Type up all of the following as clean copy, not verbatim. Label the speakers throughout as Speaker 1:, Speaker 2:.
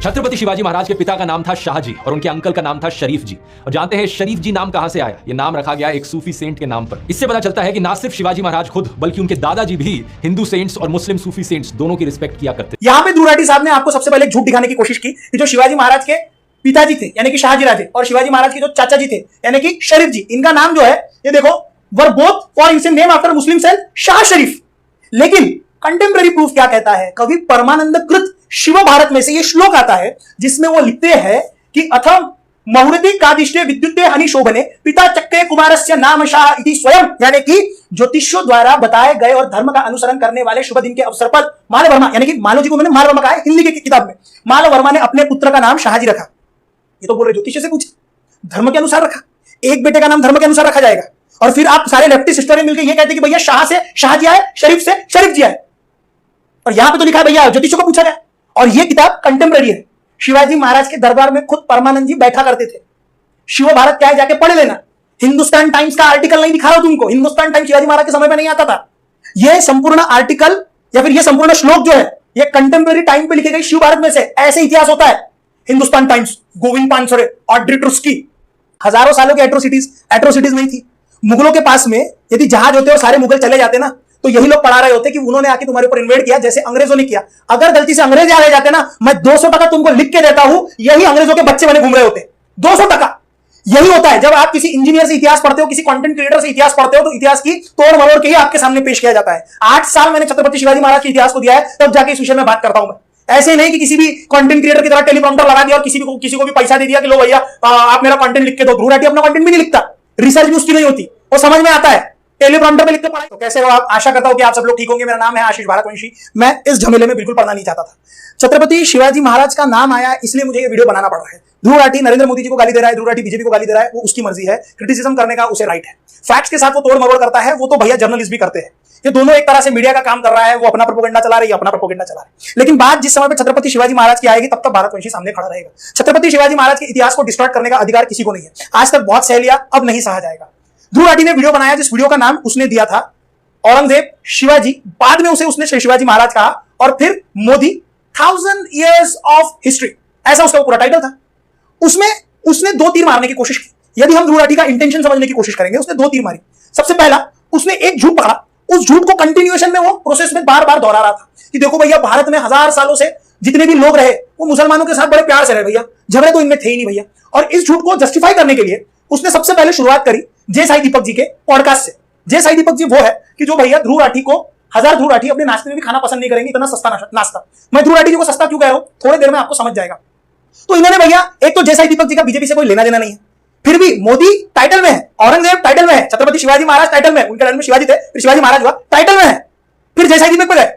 Speaker 1: छत्रपति शिवाजी महाराज के पिता का नाम था शाहजी और उनके अंकल का नाम था शरीफ जी। और जानते हैं शरीफ जी नाम कहां से आया? ये नाम रखा गया एक सूफी सेंट के नाम पर। इससे पता चलता है कि ना सिर्फ शिवाजी महाराज खुद बल्कि उनके दादाजी भी हिंदू सेंट्स और मुस्लिम सूफी सेंट्स दोनों की रिस्पेक्ट किया करते।
Speaker 2: यहाँ पे ध्रुव राठी साहब ने आपको सबसे पहले झूठ दिखाने की कोशिश की कि जो शिवाजी महाराज के पिताजी थे यानी कि शाहजी राजे और शिवाजी महाराज के जो चाचा जी थे यानी कि शरीफ जी, इनका नाम जो है ये देखो were both for instant name after Muslim saint Shah Sharif. लेकिन कंटेम्प्रेरी प्रूफ क्या कहता है? कवि परमानंद कृत शिव भारत में से ये श्लोक आता है जिसमें वो लिखते हैं कि अथम मुहूर्ति कादिष्टे विद्युते हनि शोभने पिता चक्के कुमारस्य नाम शाह इति स्वयं, यानी कि ज्योतिषों द्वारा बताए गए और धर्म का अनुसरण करने वाले शुभ दिन के अवसर पर माल वर्मा यानी कि मालो जी को मैंने माल वर्मा कहा है हिंदी की किताब में, माल वर्मा ने अपने पुत्र का नाम शाहजी रखा। ये तो बोल रहे ज्योतिष से पूछे, धर्म के अनुसार रखा, एक बेटे का नाम धर्म के अनुसार रखा जाएगा। और फिर आप सारे लेफ्टिस्ट हिस्टोरियन मिलकर ये कहते हैं कि भैया शाह से शाहजी आए, शरीफ से शरीफ जी आए, और यहां पे तो लिखा है भैया ज्योतिषों को पूछा गया। और ये किताब कंटेम्प्रेरी है। शिवाजी महाराज के दरबार में खुद परमानंद जी बैठा करते थे। शिव भारत क्या है जाके पढ़ लेना। हिंदुस्तान टाइम्स का आर्टिकल नहीं दिखा रहा तुमको, हिंदुस्तान टाइम्स शिवाजी महाराज के समय में नहीं आता था। यह संपूर्ण आर्टिकल या फिर यह संपूर्ण श्लोक जो है ये कंटेम्प्रेरी टाइम पे लिखे गए शिव भारत में से। ऐसे इतिहास होता है। हिंदुस्तान टाइम्स, गोविंद पानसरे, ऑड्री ट्रुस्की, हजारों सालों की एट्रोसिटीज नहीं थी। मुगलों के पास में यदि जहाज होते और सारे मुगल चले जाते ना तो यही लोग पढ़ा रहे होते कि उन्होंने आके तुम्हारे ऊपर इन्वेड किया जैसे अंग्रेजों ने किया। अगर गलती से अंग्रेज आ जाते ना, मैं 200 टका तुमको लिख के देता हूं, यही अंग्रेजों के बच्चे बने घूम रहे होते। 200 टका। यही होता है जब आप किसी इंजीनियर से इतिहास पढ़ते हो, किसी कंटेंट क्रिएटर से इतिहास पढ़ते हो, तो इतिहास की तोड़ मरोड़ के ही आपके सामने पेश किया जाता है। 8 साल मैंने छत्रपति शिवाजी महाराज के इतिहास को दिया है, तब जाके इस विषय में बात करता हूं मैं। ऐसे नहीं कि किसी भी कंटेंट क्रिएटर की तरह टेलीप्रॉम्प्टर लगा दिया और किसी को भी पैसा दे दिया कि लो भैया आप मेरा कंटेंट लिख के दो। ध्रुव राठी अपना कंटेंट भी नहीं लिखता, रिसर्च भी उसकी नहीं होती, वो समझ में आता है, टेलीप्रॉम्प्टर पे लिखते पढ़ाई। तो कैसे हो आप? आशा करता हूं कि आप सब लोग ठीक होंगे। मेरा नाम है आशीष भारतवंशी। मैं इस झमेले में बिल्कुल पढ़ना नहीं चाहता था। छत्रपति शिवाजी महाराज का नाम आया इसलिए मुझे ये वीडियो बनाना पड़ रहा है। ध्रुव राठी नरेंद्र मोदी जी को गाली दे रहा है, ध्रुव राठी बीजेपी को गाली दे रहा है, वो उसकी मर्जी है। क्रिटिसिज्म करने का उसे राइट है। फैक्ट्स के साथ वो तोड़ मरोड़ करता है, वो तो भैया जर्नलिस्ट भी करते हैं। ये दोनों एक तरह से मीडिया का काम कर रहा है। वो अपना प्रोपेगेंडा चला रही है, अपना प्रोपेगेंडा चला रही है। लेकिन बात जिस समय पे छत्रपति शिवाजी महाराज की आएगी तब तक भारतवंशी सामने खड़ा रहेगा। छत्रपति शिवाजी महाराज के इतिहास को डिस्टॉर्ट करने का अधिकार किसी को नहीं है। आज तक बहुत सह लिया, अब नहीं सहा जाएगा। ध्रुव राठी ने वीडियो बनाया जिस वीडियो का नाम उसने दिया था औरंगजेब शिवाजी, बाद में उसने शिवाजी महाराज कहा, और फिर मोदी 1000 years ऑफ हिस्ट्री, ऐसा उसका पूरा टाइटल था। उसमें उसने 2 तीर मारने की कोशिश की। यदि हम ध्रुव राठी का इंटेंशन समझने की कोशिश करेंगे, उसने 2 तीर मारी। सबसे पहला, उसने एक झूठ पकड़ा, उस झूठ को कंटिन्यूएशन में वो प्रोसेस में बार बार दोहरा रहा था कि देखो भैया भारत में 1000 सालों से जितने भी लोग रहे वो मुसलमानों के साथ बड़े प्यार से रहे भैया, झगड़े तो इनमें थे ही नहीं भैया। और इस झूठ को जस्टिफाई करने के लिए उसने सबसे पहले शुरुआत करी जय साई दीपक जी के पॉडकास्ट से। जय साई दीपक जी वो है कि जो भैया ध्रुव राठी को 1000 ध्रुव राठी अपने नाश्ते में भी खाना पसंद नहीं करेंगे, इतना सस्ता नाश्ता। मैं ध्रुव राठी जी को सस्ता क्यों कह रहा हूं, थोड़ी देर में आपको समझ जाएगा। तो इन्होंने भैया, एक तो जय साई दीपक जी का बीजेपी से कोई लेना देना नहीं है, फिर भी मोदी टाइटल में है, औरंगजेब टाइटल में है, छत्रपति शिवाजी महाराज टाइटल में, उनके टाइम में शिवाजी थे, फिर शिवाजी महाराज हुआ, टाइटल में है। फिर जय साई दीपक पे गए,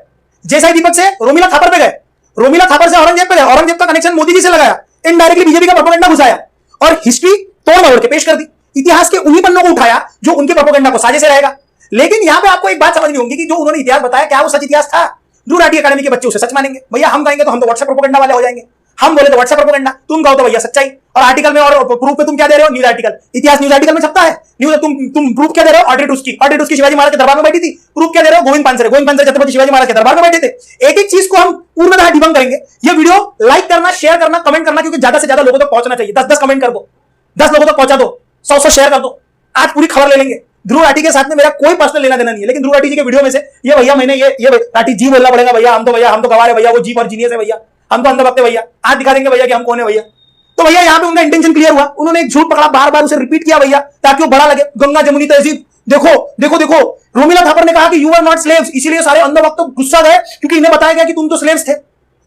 Speaker 2: जय साई दीपक से रोमिला थापर पे गए, रोमिला थापर से औरंगजेब पे गए, औरंगजेब का कनेक्शन मोदी जी से लगाया, इनडायरेक्टली बीजेपी का प्रोपेगेंडा घुसाया और हिस्ट्री तोड़ मरोड़ के पेश कर दी। इतिहास के उन्हीं पन्नों को उठाया जो उनके प्रोपेगेंडा को साझे से रहेगा। लेकिन यहां पे आपको एक बात समझनी होगी कि जो उन्होंने इतिहास बताया क्या वो सच इतिहास था? ध्रुव राठी अकेडमी के बच्चे उसे सच मानेंगे भैया, हम कहेंगे तो हम तो व्हाट्सएप प्रोपेगेंडा वाले हो जाएंगे, हम बोले तो व्हाट्सएप प्रोपेगेंडा, तुम कहो तो भैया सच्चाई। और आर्टिकल में और प्रूफ पे तुम क्या दे रहे हो? न्यूज आर्टिकल, इतिहास न्यूज आर्टिकल में छपता है। न्यूज तुम प्रूफ क्या दे रहे हो? ऑड्री ट्रुस्की शिवाजी महाराज के दरबार में बैठी थी। प्रूफ क्या दे रहे हो? गोविंद पानसरे छत्रपति शिवाजी महाराज के दरबार में बैठे थे। एक एक चीज को हम पूर्णतः डिबंक करेंगे। ये वीडियो लाइक करना, शेयर करना, कमेंट करना, क्योंकि ज्यादा से ज्यादा लोगों तक पहुंचना चाहिए। 10-10 कमेंट कर दो, 10 लोगों तक पहुंचा दो, 100 शेयर कर दो। आज पूरी खबर ले लेंगे। ध्रुव राठी के साथ में मेरा कोई पर्सनल लेना देना नहीं है, लेकिन ध्रुव राठी जी के वीडियो में से ये भैया मैंने ये राठी जी बोलना पड़ेगा भैया, हम तो गवार है भैया, वो जी और जीनियस है भैया, हम तो अंदर भक्त भैया, आज दिखा देंगे भैया कि हम कौन है भैया। तो भैया यहाँ पे उनका इंटेंशन क्लियर हुआ, उन्होंने एक झूठ पकड़ा, बार बार उसे रिपीट किया भैया ताकि वो बड़ा लगे। गंगा जमुनी तहजीब, देखो देखो देखो, रोमिला थापर ने कहा कि यू आर नॉट स्लेव्स, इसीलिए सारे अंदर भक्त गुस्सा गए क्योंकि इन्हें बताया गया कि तुम तो स्लेव्स थे।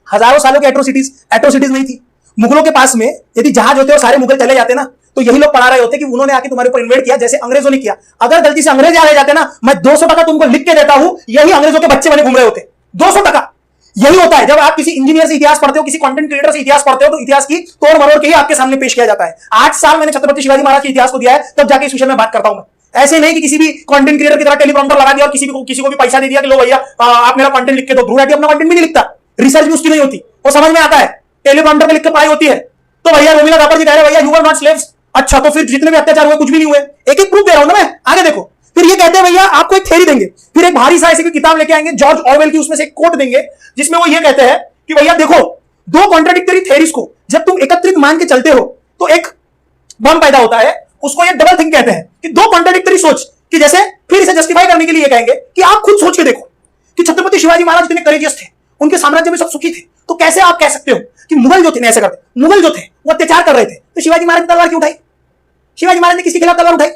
Speaker 2: हजारों सालों की एट्रोसिटीज नहीं थी। मुगलों के पास में यदि जहाज होते और सारे मुगल चले जाते ना तो यही लोग पढ़ा रहे होते कि उन्होंने आके तुम्हारे ऊपर इन्वेड किया जैसे अंग्रेजों ने किया। अगर गलती से अंग्रेज आ जाते ना, मैं 200 टका तुमको लिख के देता हूं, यही अंग्रेजों के बच्चे बने घूम रहे होते। 200 टका। यही होता है जब आप किसी इंजीनियर से इतिहास पढ़ते हो, किसी कंटेंट क्रिएटर से इतिहास पढ़ते हो, तो इतिहास की तोड़ मरोड़ के ही आपके सामने पेश किया जाता है। 8 साल मैंने छत्रपति शिवाजी महाराज के इतिहास को दिया है, तब जाके इस विषय में बात करता हूं मैं। ऐसे नहीं कि किसी भी कंटेंट क्रिएटर की तरह टेलीप्रॉम्प्टर लगा दिया और किसी को भी पैसा दे दिया कि लो भैया आप मेरा कंटेंट लिख के दो। ध्रुव राठी अपना कंटेंट भी नहीं लिखता, रिसर्च भी उसकी नहीं होती, वो समझ में आता है, टेलीप्रॉम्प्टर पे लिख के पढ़ाई होती है। तो भैया रोमिला थापर जी कह रहे भैया यू आर नॉट स्लेव्स। अच्छा, तो फिर जितने भी अत्याचार हुए कुछ भी नहीं हुए। एक एक प्रूफ दे रहा हूं ना मैं, आगे देखो। फिर ये कहते हैं भैया आपको एक थ्योरी देंगे, फिर एक भारी सा ऐसी किताब लेके आएंगे, जॉर्ज ऑरवेल की, उसमें से एक कोट देंगे जिसमें वो ये कहते हैं कि भैया देखो दो कॉन्ट्राडिक्टरी थ्योरीज को जब तुम एकत्रित मान के चलते हो तो एक बम पैदा होता है, उसको ये डबल थिंक कहते हैं कि दो कॉन्ट्राडिक्टरी सोच, कि जैसे फिर इसे जस्टिफाई करने के लिए कहेंगे कि आप खुद सोच के देखो कि छत्रपति शिवाजी महाराज इतने करेजियस थे, उनके साम्राज्य में सब सुखी थे, तो कैसे आप कह सकते हो कि मुगल जो थे ऐसे करते, मुगल जो थे वो अत्याचार कर रहे थे, तो शिवाजी महाराज ने तलवार क्यों उठाई? शिवाजी महाराज ने किसके खिलाफ तलवार उठाई?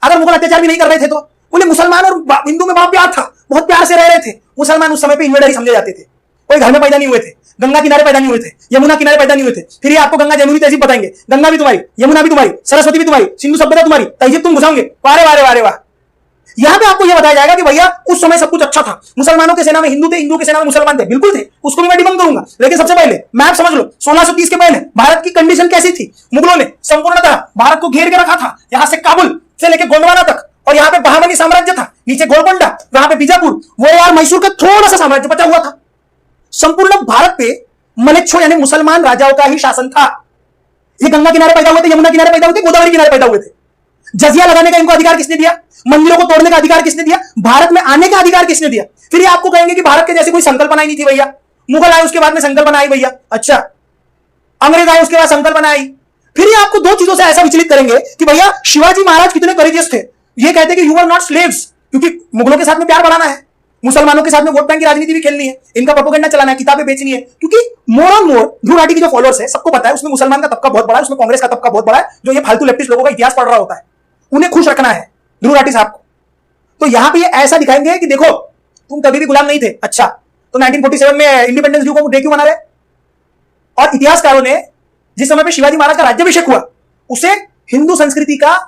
Speaker 2: अगर मुगल अत्याचार भी नहीं कर रहे थे तो बोले मुसलमान और हिंदू में बहुत प्यार था, बहुत प्यार से रह रहे थे। मुसलमान उस समय पे इन्वेडर ही समझे जाते थे, कोई घर में पैदा नहीं हुए थे, गंगा किनारे पैदा नहीं हुए थे, यमुना किनारे पैदा नहीं हुए थे। फिर ये आपको गंगा जमुनी तहजीब बताएंगे, गंगा भी तुम्हारी, यमुना भी तुम्हारी, सरस्वती भी तुम्हारी, सिंधु सभ्यता तुम्हारी, तहजीब तुम घुसाओगे। वारे वारे वारे वाह। यहां पे आपको यह बताया जाएगा कि भैया उस समय सब कुछ अच्छा था, मुसलमानों के सेना में हिंदू थे, हिंदू के सेना में मुसलमान थे, बिल्कुल थे, उसको भी मैं डिबंक करूंगा। लेकिन सबसे पहले मैप समझ लो, 1630 के पहले भारत की कंडीशन कैसी थी? मुगलों ने संपूर्णतः भारत को घेर के रखा था, यहां से काबुल से लेकर गोंडवाना तक, और यहां पे बहामनी साम्राज्य था, नीचे गोलकोंडा, वहां पे बीजापुर, वोरवार, मैसूर का थोड़ा सा साम्राज्य बचा हुआ था। संपूर्ण भारत पे मलेच्छो यानी मुसलमान राजाओं का ही शासन था। ये गंगा किनारे पैदा हुए थे, यमुना किनारे पैदा हुए थे, गोदावरी किनारे पैदा हुए थे। जजिया लगाने का इनको अधिकार किसने दिया? मंदिरों को तोड़ने का अधिकार किसने दिया? भारत में आने का अधिकार किसने दिया? फिर ये आपको कहेंगे कि भारत के जैसे कोई संकल्पना ही नहीं थी भैया, मुगल आए उसके बाद में संकल्पना आई भैया, अच्छा अंग्रेज आए उसके बाद संकल्पना आई। फिर ये आपको दो चीजों से ऐसा विचलित करेंगे कि भैया शिवाजी महाराज कितने करेजियस थे। ये कहते हैं कि यू आर नॉट स्लेव्स, क्योंकि मुगलों के साथ में प्यार बढ़ाना है, मुसलमानों के साथ में वोट बैंक की राजनीति भी खेलनी है, इनका प्रोपेगेंडा चलाना है, किताबें बेचनी है। क्योंकि more on more Dhruv Rathee के जो फॉलोअर्स है सबको पता है उसमें मुसलमान का तबका बहुत बड़ा है, उसमें कांग्रेस का तबका बहुत बड़ा है, जो ये फालतू लेफ्टिस्ट लोगों का इतिहास पढ़ रहा होता है, उन्हें खुश रखना है ध्रुव राठी साहब को। तो यहां पे ये ऐसा दिखाएंगे कि देखो तुम कभी भी गुलाम नहीं थे, अच्छा तो 1947 में इंडिपेंडेंस डे क्यों मना रहे? और इतिहासकारों ने जिस समय पे शिवाजी महाराज का राज्याभिषेक हुआ उसे हिंदू संस्कृति का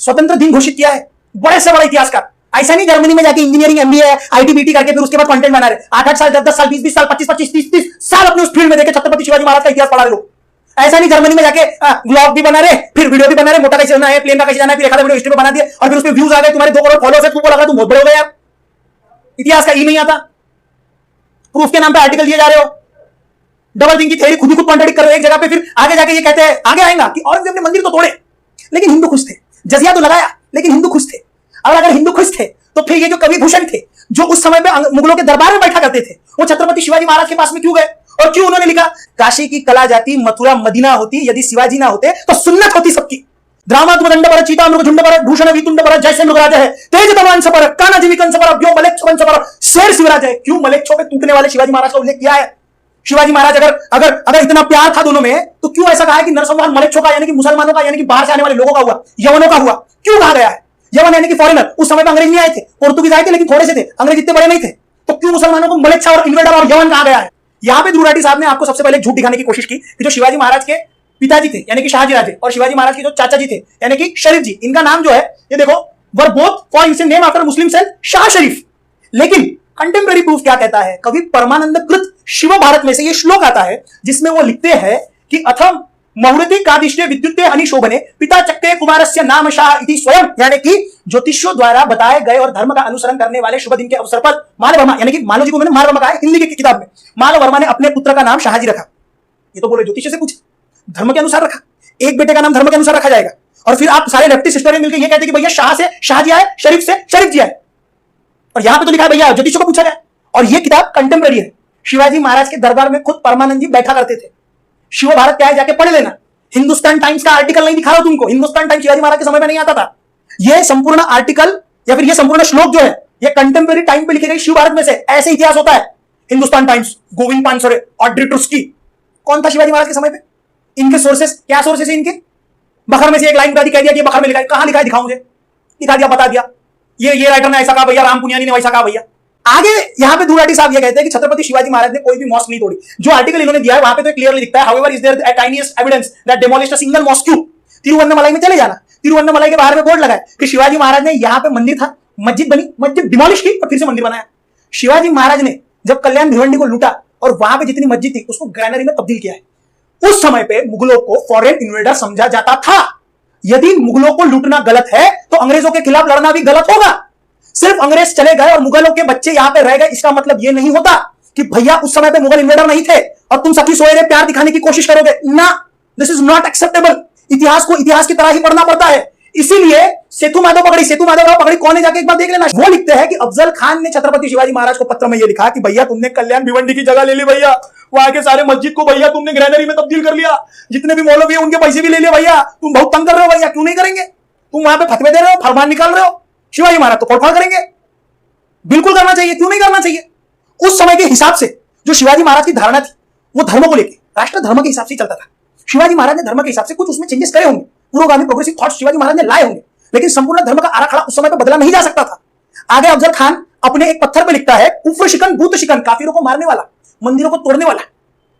Speaker 2: स्वतंत्र दिन घोषित किया है। बड़े से बड़ा इतिहासकार, ऐसा नहीं जर्मनी में जाके इंजीनियरिंग एमबीए आईटी बीटी करके फिर उसके बाद कंटेंट बना रहे, 8-8 साल 10-10 साल 20-20 साल 25-25 30-30 साल अपने उस फील्ड में देखे छत्रपति शिवाजी महाराज का इतिहास पढ़ा रहे लोग। ऐसा नहीं जर्मनी में जाके ब्लॉग भी बना रहे, फिर वीडियो भी बना रहे, मोटा कैसे जाना है, प्लेन का कैसे जाना है, फिर एक आधा वीडियो हिस्ट्री पे बना दिया और फिर उस पे व्यूज आ गए, तुम्हारे 2 करोड़ फॉलोअर्स है, तुमको लगा तुम बहुत बड़े हो गए यार। इतिहास का ई नहीं आता, प्रूफ के नाम पे आर्टिकल दिए जा रहे हो, डबल थिंक की थ्योरी खुद ही खुद कॉन्ट्रडिक्ट कर रहे हो एक जगह पे, फिर आगे जाके ये कहते हैं, आगे आएगा कि औरंगजेब ने मंदिर तो तोड़े लेकिन हिंदू खुश थे, जजिया तो लगाया लेकिन हिंदू खुश थे। और अगर हिंदू खुश थे तो फिर ये जो कवि भूषण थे जो उस समय पे मुगलों के दरबार में बैठा करते थे, वो छत्रपति शिवाजी महाराज के पास में क्यों गए और क्यों उन्होंने लिखा, काशी की कला जाती मथुरा मदीना होती, यदि शिवाजी ना होते तो सुन्नत होती सबकी। द्रामात्मदंड पर चीता मृग झुंड पर भूषण वितुंड पर जैसे मृग राजा है, तेज तमांस पर काना जीविकंस पर व्योम मलेच्छवंश पर शेर शिवराज है। क्यों मलेच्छों पे टूटने वाले शिवाजी महाराज का उल्लेख किया है? शिवाजी महाराज अगर इतना प्यार था दोनों में तो क्यों ऐसा कहा है कि नरसंहार मलेच्छों का यानी कि मुसलमानों का यानी कि बाहर से आने वाले लोगों का हुआ, यवनों का हुआ? क्यों कहा गया है? यवन यानी कि फॉरेनर, उस समय पे अंग्रेज नहीं आए थे, पोर्तुगीज आए थे लेकिन थोड़े से थे, अंग्रेज इतने बड़े नहीं थे, तो क्यों मुसलमानों को मलेच्छा और इन्वेडर और यवन कहा गया है? यहां पे ध्रुव राठी साहब ने आपको सबसे पहले झूठ दिखाने की कोशिश की कि जो शिवाजी महाराज के पिताजी थे यानी कि शाहजी राजे और शिवाजी महाराज के जो चाचा जी थे यानी कि शरीफ जी, इनका नाम जो है ये देखो were both for Indian name after Muslim self Shah Sharif. लेकिन कंटेम्पररी प्रूफ क्या कहता है? कवि परमानंद कृत शिव भारत में से ये श्लोक आता है जिसमें वो लिखते हैं कि अथम मुहूर्ते कादिष्टे विद्युते अनिशोभने पिता चक्के कुमारस्य नाम शाह इति स्वयं, यानी कि ज्योतिषों द्वारा बताए गए और धर्म का अनुसरण करने वाले शुभ दिन के अवसर पर माल वर्मा यानी कि मालो जी को मैंने माल वर्मा कहा है हिंदी की किताब में, माल वर्मा ने अपने पुत्र का नाम शाहजी रखा। ये तो बोले ज्योतिष से पूछे, धर्म के अनुसार रखा, एक बेटे का नाम धर्म के अनुसार रखा जाएगा। और फिर आप सारे लेफ्टिस्ट हिस्टोरियन मिलकर ये कहते हैं कि भैया शाह से शाहजी आए, शरीफ से शरीफ जी आए, और यहां पे तो लिखा है भैया ज्योतिषों को पूछा गया। और ये किताब कंटेम्पररी है, शिवाजी महाराज के दरबार में खुद परमानंद जी बैठा करते थे। शिव भारत क्या है जाके पढ़ लेना, हिंदुस्तान टाइम्स का आर्टिकल नहीं दिखा रहा तुमको, हिंदुस्तान टाइम्स शिवाजी महाराज के समय में नहीं आता था। यह संपूर्ण आर्टिकल या फिर यह संपूर्ण श्लोक जो है यह कंटेम्पररी टाइम पे लिखे गए शिव भारत में से, ऐसे इतिहास होता है। हिंदुस्तान टाइम्स, गोविंद पानसरे, ऑड्री ट्रुस्की, कौन था शिवाजी महाराज के समय पे? इनके सोर्सेस क्या सोर्सेस है इनके? बखर में से एक लाइन कह दिया कि बखर में लिखा है, कहां लिखा है दिखाओ मुझे, दिखा दिया, बता दिया, ये राइटर ने ऐसा कहा भैया, राम पुनियानी ने वैसा कहा भैया। आगे यहां पे ध्रुव राठी साहब ये कहते हैं कि छत्रपति शिवाजी महाराज ने कोई भी मॉस्क नहीं तोड़ी। जो आर्टिकल इन्होंने दिया है वहां पे तो क्लियरली दिखता है, however is there a tiniest evidence that demolished a single mosque. Tiruvannamalai में चले जाना, तिरुवन्नमलाई के बाहर में बोर्ड लगा है कि शिवाजी महाराज ने यहां पे मंदिर था, मस्जिद बनी, मस्जिद डिमोलिश की और फिर से मंदिर बनाया। शिवाजी महाराज ने जब कल्याण भिवंडी को लूटा और वहां पे जितनी मस्जिद थी उसको ग्रैनरी में तब्दील किया है। उस समय पे मुगलों को फॉरेन इन्वेडर समझा जाता था। यदि मुगलों को लूटना गलत है तो अंग्रेजों के खिलाफ लड़ना भी गलत होगा। सिर्फ अंग्रेज चले गए और मुगलों के बच्चे यहां पे रह गए, इसका मतलब यह नहीं होता कि भैया उस समय पे मुगल इन्वेडर नहीं थे और तुम सखी सोए प्यार दिखाने की कोशिश करोगे ना। This is not acceptable. इतिहास को इतिहास की तरह ही पढ़ना पड़ता है। इसीलिए सेतु माधव राव पकड़ी कौन है, जाके एक बार देख लेना। वो लिखते हैं कि अफजल खान ने छत्रपति शिवाजी महाराज को पत्र में ये लिखा कि भैया तुमने कल्याण भिवंडी की जगह ले ली भैया, वहां के सारे मस्जिद को भैया तुमने ग्रैनरी में तब्दील कर लिया, जितने भी मौलवी है उनके पैसे भी ले लिए भैया, तुम बहुत तंग कर रहे हो भैया, क्यों नहीं करेंगे? तुम वहां पे फतवे दे रहे हो, फरमान निकाल रहे हो, शिवाजी महाराज तो तोड़फोड़ करेंगे। बिल्कुल करना चाहिए, क्यों नहीं करना चाहिए? उस समय के हिसाब से जो शिवाजी महाराज की धारणा थी वो धर्म को लेकर राष्ट्र धर्म के हिसाब से चलता था। शिवाजी महाराज ने धर्म के हिसाब से कुछ उसमें चेंजेस करे होंगे, पुरोगामी प्रोग्रेसिव थॉट्स शिवाजी महाराज ने लाए होंगे, लेकिन संपूर्ण धर्म का आराखड़ा उस समय पे बदला नहीं जा सकता था। आगे अफजल खान अपने एक पत्थर पे लिखता है कुफ्र शिकन भूत शिकन, काफिरों को मारने वाला, मंदिरों को तोड़ने वाला।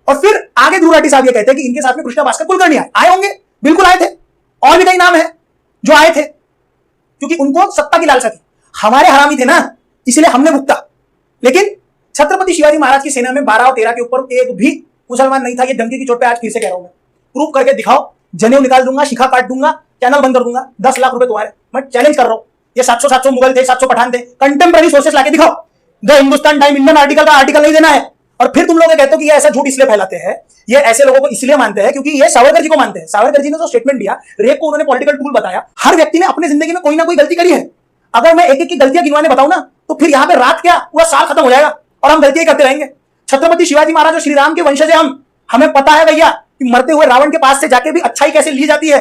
Speaker 2: और फिर आगे ध्रुव राठी साहब ये कहते हैं कि इनके साथ में कृष्णा भास्कर कुलकर्णी आए होंगे, बिल्कुल आए थे, और भी कई नाम है जो आए थे, क्योंकि उनको सत्ता की लालसा थी। हमारे हरामी थे ना, इसलिए हमने भुगता। लेकिन छत्रपति शिवाजी महाराज की सेना में 12 और 13 के ऊपर एक भी मुसलमान नहीं था। ये धमकी की चोट पे आज फिर से कह रहा हूं मैं, प्रूफ करके दिखाओ, जनेऊ निकाल दूंगा, शिखा काट दूंगा, चैनल बंद कर दूंगा, 10 लाख रुपए तुम्हारे। मैं चैलेंज कर रहा हूं, ये 700 मुगल थे, 700 पठान थे, कंटेम्पररी सोर्सेस लाके दिखाओ। The Hindustan time Indian article का आर्टिकल नहीं देना है। और फिर तुम लोग कहते हो कि ये ऐसा झूठ इसलिए फैलाते हैं, ये ऐसे लोगों को इसलिए मानते हैं क्योंकि ये सावरकर जी को मानते हैं। सावरकर जी ने जो स्टेटमेंट दिया, रेप को उन्होंने पॉलिटिकल टूल बताया। हर व्यक्ति ने अपनी जिंदगी में कोई ना कोई गलती करी है। अगर मैं एक एक की गलतियां गिनवाने बताऊं ना, तो फिर यहां पे रात क्या पूरा साल खत्म हो जाएगा और हम गलतियां करते रहेंगे। छत्रपति शिवाजी महाराज और श्री राम के वंशज है हमें पता है भैया कि मरते हुए रावण के पास से जाके भी अच्छाई कैसे ली जाती है।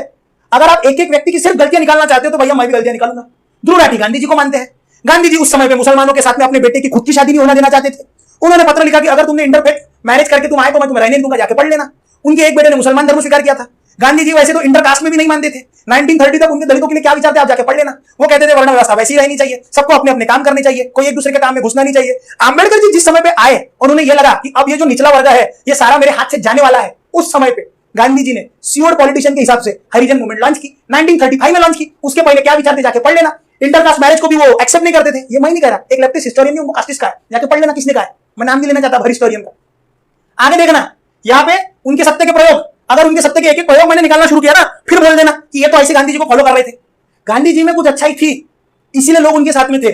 Speaker 2: अगर आप एक एक व्यक्ति की सिर्फ गलतियां निकालना चाहते हो तो भैया मैं भी गलतियां निकालूंगा। ध्रुव राठी गांधी जी को मानते हैं। गांधी जी उस समय पे मुसलमानों के साथ में अपने बेटे की खुद की शादी नहीं होना देना चाहते थे। उन्होंने पत्र लिखा कि अगर तुमने इंटरफेथ मैरिज करके तुम आए तो मैं तुम्हें रहने दूंगा, जाके पढ़ लेना। उनके एक बेटे ने मुसलमान धर्म स्वीकार किया था। गांधी जी वैसे तो इंटरकास्ट में भी नहीं मानते थे। 1930 तक उनके दलितों के लिए क्या विचार थे आप जाके पढ़ लेना। वो कहते थे वर्ण व्यवस्था वैसी ही रहनी चाहिए, सबको अपने अपने काम करने चाहिए, कोई एक दूसरे के काम में घुसना नहीं चाहिए। आंबेडकर जी जिस समय पे आए और उन्हें यह लगा कि अब ये जो निचला वर्ग है ये सारा मेरे हाथ से जाने वाला है, उस समय पे गांधी जी ने सीओड पॉलिटिशियन के हिसाब से हरिजन मूवमेंट लॉन्च की, 1935 में लॉन्च की। उसके पहले क्या विचार थे जाके पढ़ लेना। इंटरकास्ट मैरिज को भी वो एक्सेप्ट नहीं करते थे। ये मैं नहीं कह रहा, एक लेफ्टिस्ट हिस्टोरियन ने उनको कास्टिस्ट कहा है, जाके पढ़ लेना किसने कहा है, मैं नाम नहीं लेना चाहता हर हिस्टोरियन का। आगे देखना यहाँ पे उनके सत्य के प्रयोग, अगर उनके सत्य के एक एक प्रयोग मैंने निकालना शुरू किया ना, फिर बोल देना कि ये तो ऐसे गांधी जी को फॉलो कर रहे थे। गांधी जी में कुछ अच्छाई थी, इसीलिए लोग उनके साथ में थे।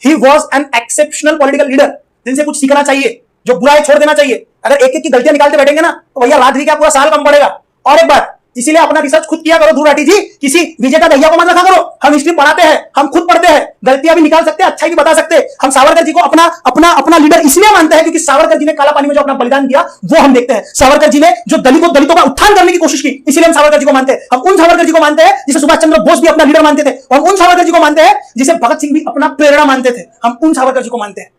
Speaker 2: He was an exceptional political leader, जिनसे कुछ सीखना चाहिए, जो बुरा है छोड़ देना चाहिए। अगर एक एक की गलतियां निकालते बैठेंगे ना तो भैया रात भी क्या पूरा साल कम पड़ेगा। और एक बात, इसीलिए अपना रिसर्च खुद किया करो ध्रुव राठी जी, किसी विजेता भैया को मत रखा करो। हम हिस्ट्री पढ़ाते हैं, हम खुद पढ़ते हैं, गलतियां भी निकाल सकते हैं, अच्छाई भी बता सकते हैं। हम सावरकर जी को अपना लीडर इसलिए मानते हैं क्योंकि सावरकर जी ने काला पानी में जो अपना बलिदान दिया वो हम देखते हैं। सावरकर जी ने जो दलितों का उत्थान करने की कोशिश की, इसलिए हम सावरकर जी को मानते हैं। हम उन सावरकर जी को मानते हैं जिसे सुभाष चंद्र बोस भी अपना लीडर मानते थे। हम उन सावरकर जी को मानते हैं जिसे भगत सिंह भी अपना प्रेरणा मानते थे। हम उन सावरकर जी को मानते हैं।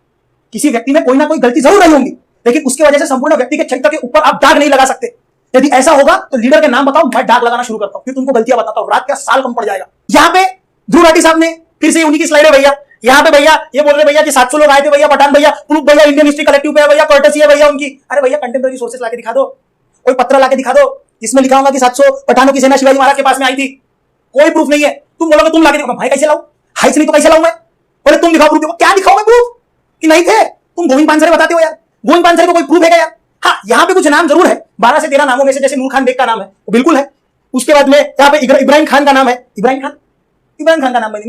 Speaker 2: किसी व्यक्ति में कोई ना कोई गलती जरूर रही होंगी, लेकिन उसकी वजह से संपूर्ण व्यक्ति के चरित्र के ऊपर आप दाग नहीं लगा सकते। यदि ऐसा होगा तो लीडर के नाम बताओ, मैं दाग लगाना शुरू करता हूं, फिर तुमको गलतियां बताता हूं, रात का साल कम पड़ जाएगा। यहां पे ध्रुव राठी साहब ने फिर से उन्हीं की स्लाइड है भैया। यहां पे भैया ये बोल रहे भैया कि 700 लोग आए थे भैया, पठान भैया, प्रूफ भैया, इंडियन हिस्ट्री कलेक्टिव पे है भैया, कर्टसी है भैया उनकी। अरे भैया कंटेम्पररी सोर्सेस लाके दिखा दो, कोई पत्र लाके दिखा दो जिसमें लिखा होगा कि 700 पठानों की सेना शिवाजी महाराज के पास में आई थी। कोई प्रूफ नहीं है। तुम बोलोगे तुम लाके दिखाओ, भाई कैसे लाऊं, हाइस नहीं तो कैसे लाऊं मैं? बोले तुम दिखाओ प्रूफ। क्या दिखाओ मैं प्रूफ कि नहीं थे? तुम गोविंद पानसरे बताते हो यार, गोविंद पानसरे को कोई प्रूफ है यार? हाँ, यहाँ पे कुछ नाम जरूर है, 12 से 13 नामों में से जैसे नूर खान बेग का नाम है वो बिल्कुल है। उसके बाद में यहाँ पे इब्राहिम खान का नाम है। इब्राहिम खान का नाम मैंने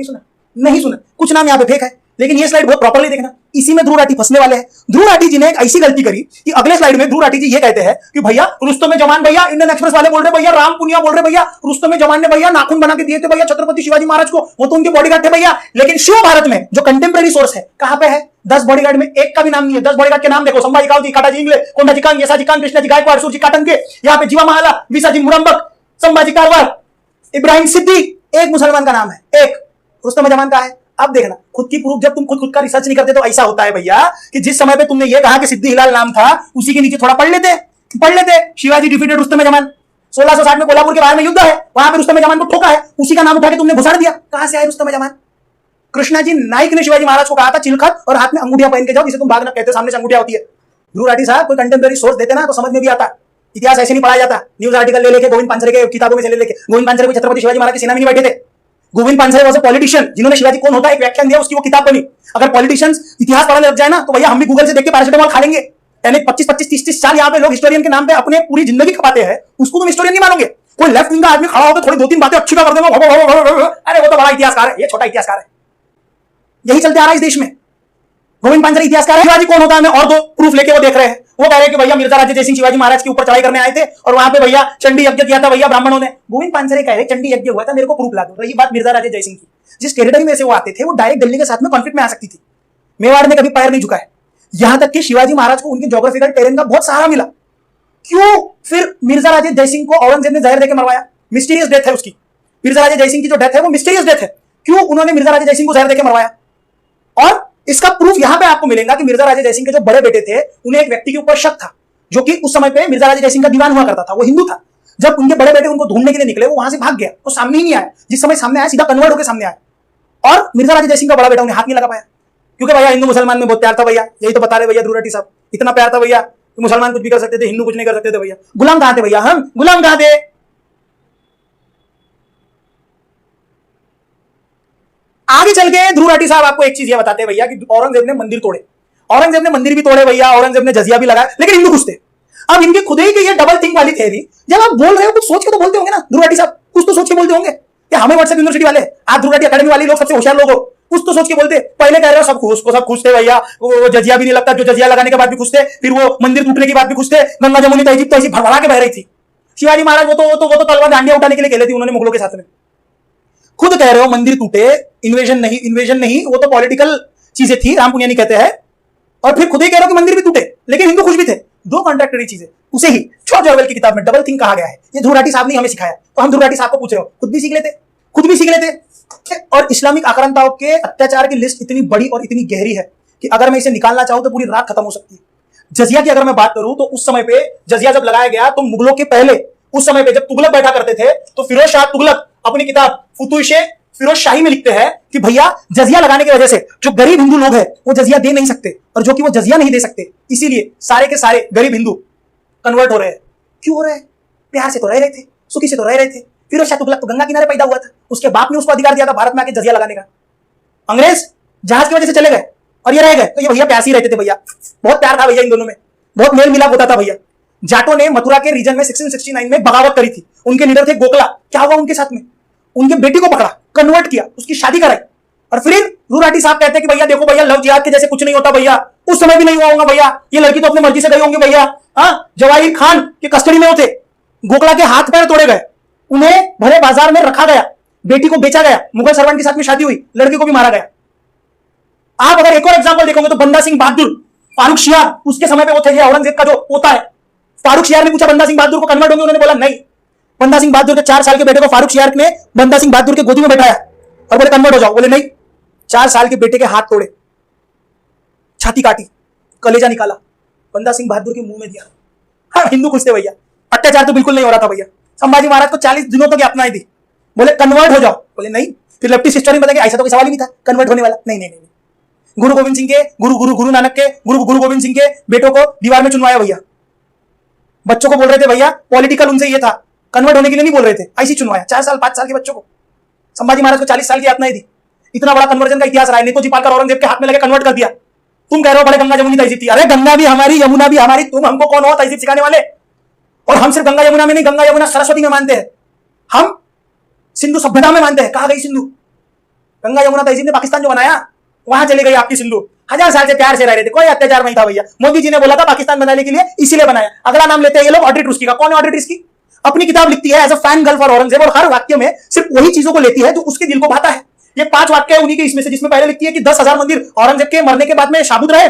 Speaker 2: नहीं सुना। कुछ नाम यहाँ पे फेक है, लेकिन ये स्लाइड बहुत प्रॉपर्ली देखना, इसी में ध्रुव राठी फंसने वाले हैं। ध्रुव राठी जी ने एक ऐसी गलती करी कि अगले स्लाइड में ध्रुव राठी जी ये कहते हैं कि भैया रुस्तम जमान भैया, इंडियन एक्सप्रेस वाले बोल रहे भैया, राम पुनिया बोल रहे भैया, रुस्तम जमान ने भैया नाखून बना के दिए थे भैया छत्रपति शिवाजी महाराज को, वो तो उनके बॉडीगार्ड थे भैया। लेकिन शिव भारत में जो कंटेम्पररी सोर्स है कहां पे है? 10 बॉडीगार्ड में एक का भी नाम नहीं है। 10 बॉडीगार्ड के नाम देखो, संभाजी कावजी, काटाजी इंगले, कोंडाजी कांग, येसाजी कांग, कृष्णाजी गायकवाड़, सूरजी काटनके, यहाँ पे जीवा महाला, विसाजी मुरंबक, संभाजी कारवार, इब्राहिम सिद्दी, एक मुसलमान का नाम है, एक रुस्तम जमान का है। अब देखना खुद की प्रूफ, जब तुम खुद का रिसर्च नहीं करते तो ऐसा होता है भैया कि जिस समय पे तुमने ये कहा कि सिद्दी हिलाल नाम था, उसी के नीचे थोड़ा पढ़ लेते शिवाजी डिफीटेड रुस्तम जमान। 1660 में कोल्हापुर के बाहर में युद्ध है, वहां पे रुस्तम जमान को ठोका है, उसी का नाम उठा के तुमने घुसाड़ दिया। कहां से आए रुस्तम जमान? कृष्णाजी नाइक ने शिवाजी महाराज को कहा था चिलखत और हाथ में अंगूठियां पहन के जाओ, जिसे तुम भागना कहते हो, सामने से अंगूठियां होती है। ध्रुव राठी साहब कोई कंटेम्पररी सोर्स देते ना तो समझ में भी आता। इतिहास ऐसे नहीं पढ़ाया जाता, न्यूज आर्टिकल ले लेके गोविंद पानसरे के किताबों में से ले लेके। गोविंद पानसरे को छत्रपति शिवाजी महाराज की सेना में नहीं बैठे थे। Govind Pansare was a politician जिन्होंने शिवाजी कौन होता है एक व्याख्यान दिया, उसकी वो किताब बनी। अगर पॉलिटिशियंस इतिहास पढ़ाने लग जाए ना तो भैया हम भी गूगल से देख के पैरासिटामोल खा लेंगे। यानी 25-30 साल यहाँ पे लोग हिस्टोरियन के नाम पे अपने पूरी जिंदगी खपाते हैं, उसको तुम हिस्टोरियन नहीं मानोगे। कोई लेफ्ट विंग का आदमी खड़ा होकर थोड़ी 2-3 बातें अच्छी कर देगा, अरे वो तो बड़ा इतिहासकार है, ये छोटा इतिहासकार है। यही चलते आ रहा है इस देश में। गोविंद पानसरे इतिहासकार है। शिवाजी कौन होता है, मैं और दो प्रूफ लेके वो देख रहे हैं। वो कह रहे हैं कि भैया मिर्जा राजे जयसिंह शिवाजी महाराज के ऊपर चढ़ाई करने आए थे और वहां पे भैया चंडी यज्ञ किया था भैया ब्राह्मणों ने। गोविंद पानसरे कह रहे चंडी यज्ञ हुआ था, मेरे को प्रूफ ला दो। रही बात मिर्जा राजे जयसिंह की, जिस टेरिटरी में से वो आते थे वो डायरेक्ट दिल्ली के साथ में कॉन्फ्लिक्ट में आ सकती थी। मेवाड़ ने कभी पैर नहीं झुकाया, यहां तक कि शिवाजी महाराज को उनके ज्योग्राफिकल टेरेन का बहुत सहारा मिला। क्यों फिर मिर्जा राजे जयसिंह को औरंगजेब ने जहर देकर मरवाया? मिस्टीरियस डेथ है उसकी। मिर्जा राजे जयसिंह की जो डेथ है वो मिस्टीरियस डेथ है। क्यों उन्होंने मिर्जा राजे जयसिंह को जहर देकर मरवाया? और इसका प्रूफ यहां पे आपको मिलेगा कि मिर्जा राजे जयसिंह के जो बड़े बेटे थे उन्हें एक व्यक्ति के ऊपर शक था, जो कि उस समय पे मिर्जा राजे जयसिंह का दीवान हुआ करता था, वो हिंदू था। जब उनके बड़े बेटे उनको ढूंढने के लिए निकले, वो वहां से भाग गया, वो सामने ही नहीं आया। जिस समय सामने आया सीधा कन्वर्ट होकर सामने आया और मिर्जा राजे जयसिंह का बड़ा बेटा उन्हें हाथ नहीं लगा पाया, क्योंकि भैया हिंदू मुसलमान में बहुत प्यार था भैया। यही तो बता रहे भैया ध्रुव राठी साहब, इतना प्यार था भैया, मुसलमान कुछ भी कर सकते थे, हिंदू कुछ नहीं कर सकते थे भैया। गुलाम कहां थे भैया? हम गुलाम कहां थे? आगे चल के ध्रुव राठी साहब आपको एक चीज ये बताते हैं भैया कि औरंगजेब ने मंदिर तोड़े, औरंगजेब ने मंदिर भी तोड़े भैया, औरंगजेब ने जजिया भी लगाया, लेकिन हिंदू खुश थे। अब इनकी खुद ही की ये डबल थिंक वाली थ्योरी, जब आप बोल रहे हो कुछ सोच के तो बोलते होंगे ना ध्रुव राठी साहब, कुछ तो सोच के बोलते होंगे। क्या हमें व्हाट्सएप यूनिवर्सिटी वाले, आप ध्रुव राठी अकेडमी वाले लोग सबसे होशियार लोग हो, कुछ तो सोच के बोलते। पहले कह रहे हो सब खुश थे भैया, वो जजिया भी नहीं लगता, जो जजिया लगाने के बाद भी खुश थे, फिर वो मंदिर टूटने के बाद भी खुश थे, गंगा जमुनी तहजीब तो ऐसी भड़बड़ा के बह रही थी। शिवाजी महाराज वो तो तलवार डांडिया उठाने के लिए खेले थे उन्होंने मुगलों के साथ में। खुद कह रहे हो मंदिर टूटे, इन्वेजन नहीं, वो तो पॉलिटिकल चीजें थी, राम पुनियानी कहते हैं। और फिर खुद ही कह रहे हो कि मंदिर भी टूटे, लेकिन हिंदू खुश भी थे। दो कॉन्ट्रैक्टरी चीजें। उसे ही जॉर्ज ऑरवेल की किताब में डबल थिंक कहा गया है। ये ध्रुव राठी साहब ने हमें सिखाया, तो हम ध्रुव राठी साहब को पूछ रहे हो, खुद भी सीख लेते। और इस्लामिक आक्रांताओं के अत्याचार की लिस्ट इतनी बड़ी और इतनी गहरी है कि अगर मैं इसे निकालना चाहूं तो पूरी रात खत्म हो सकती है। जजिया की अगर मैं बात करूं तो उस समय पे जजिया जब लगाया गया तो मुगलों के पहले, उस समय पे जब तुगलक बैठा करते थे, तो फिरोज शाह तुगलक अपनी किताब फुतुह-ए फिरोज शाही में लिखते हैं कि भैया जजिया लगाने की वजह से जो गरीब हिंदू लोग हैं वो जजिया दे नहीं सकते, और जो कि वो जजिया नहीं दे सकते, इसीलिए सारे के सारे गरीब हिंदू कन्वर्ट हो रहे हैं। क्यों हो रहे हैं? प्यार से तो रह रहे थे, सुखी से तो रह रहे थे। फिरोज शाह तुगलक तो गंगा किनारे पैदा हुआ था, उसके बाप ने उसको अधिकार दिया था भारत में आके जजिया लगाने का। अंग्रेज जहाज की वजह से चले गए और ये रह गए, तो ये भैया प्यासी रहते थे भैया, बहुत प्यार था भैया इन दोनों में, बहुत मेल मिलाप होता था भैया। जाटों ने मथुरा के रीजन में 1669 में बगावत करी थी, उनके लीडर थे गोखला। क्या हुआ उनके साथ में? उनके बेटी को पकड़ा, कन्वर्ट किया, उसकी शादी कराई, और फिर ध्रुव राठी साहब कहते हैं कि भैया देखो भैया लव जिहाद के जैसे कुछ नहीं होता भैया, उस समय भी नहीं हुआ होगा भैया, ये लड़की तो अपनी मर्जी से गई होंगी भैया। जवाहिर खान के कस्टडी में वो थे, गोखला के हाथ पैर तोड़े गए, उन्हें भरे बाजार में रखा गया, बेटी को बेचा गया, मुगल सर्वेंट के साथ में शादी हुई, लड़के को भी मारा गया। आप अगर एक और एग्जाम्पल देखोगे तो बंदा सिंह बहादुर, फारूक शियार उसके समय पे वो थे, ये औरंगजेब का जो पोता है। फारूक शियार ने पूछा बंदा सिंह बहादुर को कन्वर्ट होंगे, उन्होंने बोला नहीं। बंदा सिंह बहादुर के 4 साल के बेटे को फारूक शियार ने बंदा सिंह बहादुर के गोदी में बैठाया और बोले कन्वर्ट हो जाओ, बोले नहीं। 4 साल के बेटे के हाथ तोड़े, छाती काटी, कलेजा निकाला, बंदा सिंह बहादुर के मुंह में दिया। हाँ, हिंदू खुश थे भैया, अत्याचार तो बिल्कुल नहीं हो रहा था भैया। संभाजी महाराज को 40 दिनों तक यातना दी, बोले कन्वर्ट हो जाओ, बोले नहीं। फिर लेफ्टिस्ट हिस्टोरियन बताया ऐसा तो कोई सवाल ही नहीं था कन्वर्ट होने वाला, नहीं। गुरु गोविंद सिंह के गुरु नानक के गुरु गोविंद सिंह के बेटों को दीवार में चुनवाया भैया। बच्चों को बोल रहे थे भैया पॉलिटिकल उनसे ये था, कन्वर्ट होने के लिए नहीं बोल रहे थे, ऐसे चुनवाया 4 साल 5 साल के बच्चों को। संभाजी महाराज को 40 साल की यातना दी। इतना बड़ा कन्वर्जन का इतिहास रहा है, नेतो जी पालकर औरंगजेब के हाथ में लगे कन्वर्ट कर दिया। तुम कह रहे हो बड़े गंगा जमुनी तहजीब थी, अरे गंगा भी हमारी, यमुना भी हमारी, तुम हमको कौन हो तहजीब सिखाने वाले? और हम सिर्फ गंगा यमुना में नहीं, गंगा यमुना सरस्वती में मानते हैं, हम सिंधु सभ्यता में मानते हैं। कहां गई सिंधु? गंगा यमुना तहजीब ने पाकिस्तान जो बनाया वहां चली गई आपकी सिंधु। 1000 साल से प्यार से रह रहे थे, कोई अत्याचार नहीं था भैया। मोदी जी ने बोला था पाकिस्तान बनाने के लिए, इसीलिए बनाया। अगला नाम लेते हैं ये लोग ऑड्रे टूस्की का। कौन है ऑड्रे टूस्की? अपनी किताब लिखती है as a fan girl for Aurangzeb, और हर वाक्य में सिर्फ वही चीजों को लेती है जो उसके दिल को भाता है। ये 5 वाक्य है उन्हीं के इसमें से, जिसमें पहले लिखती है कि 10,000 मंदिर औरंगजेब के मरने के बाद में शाबुत रहे,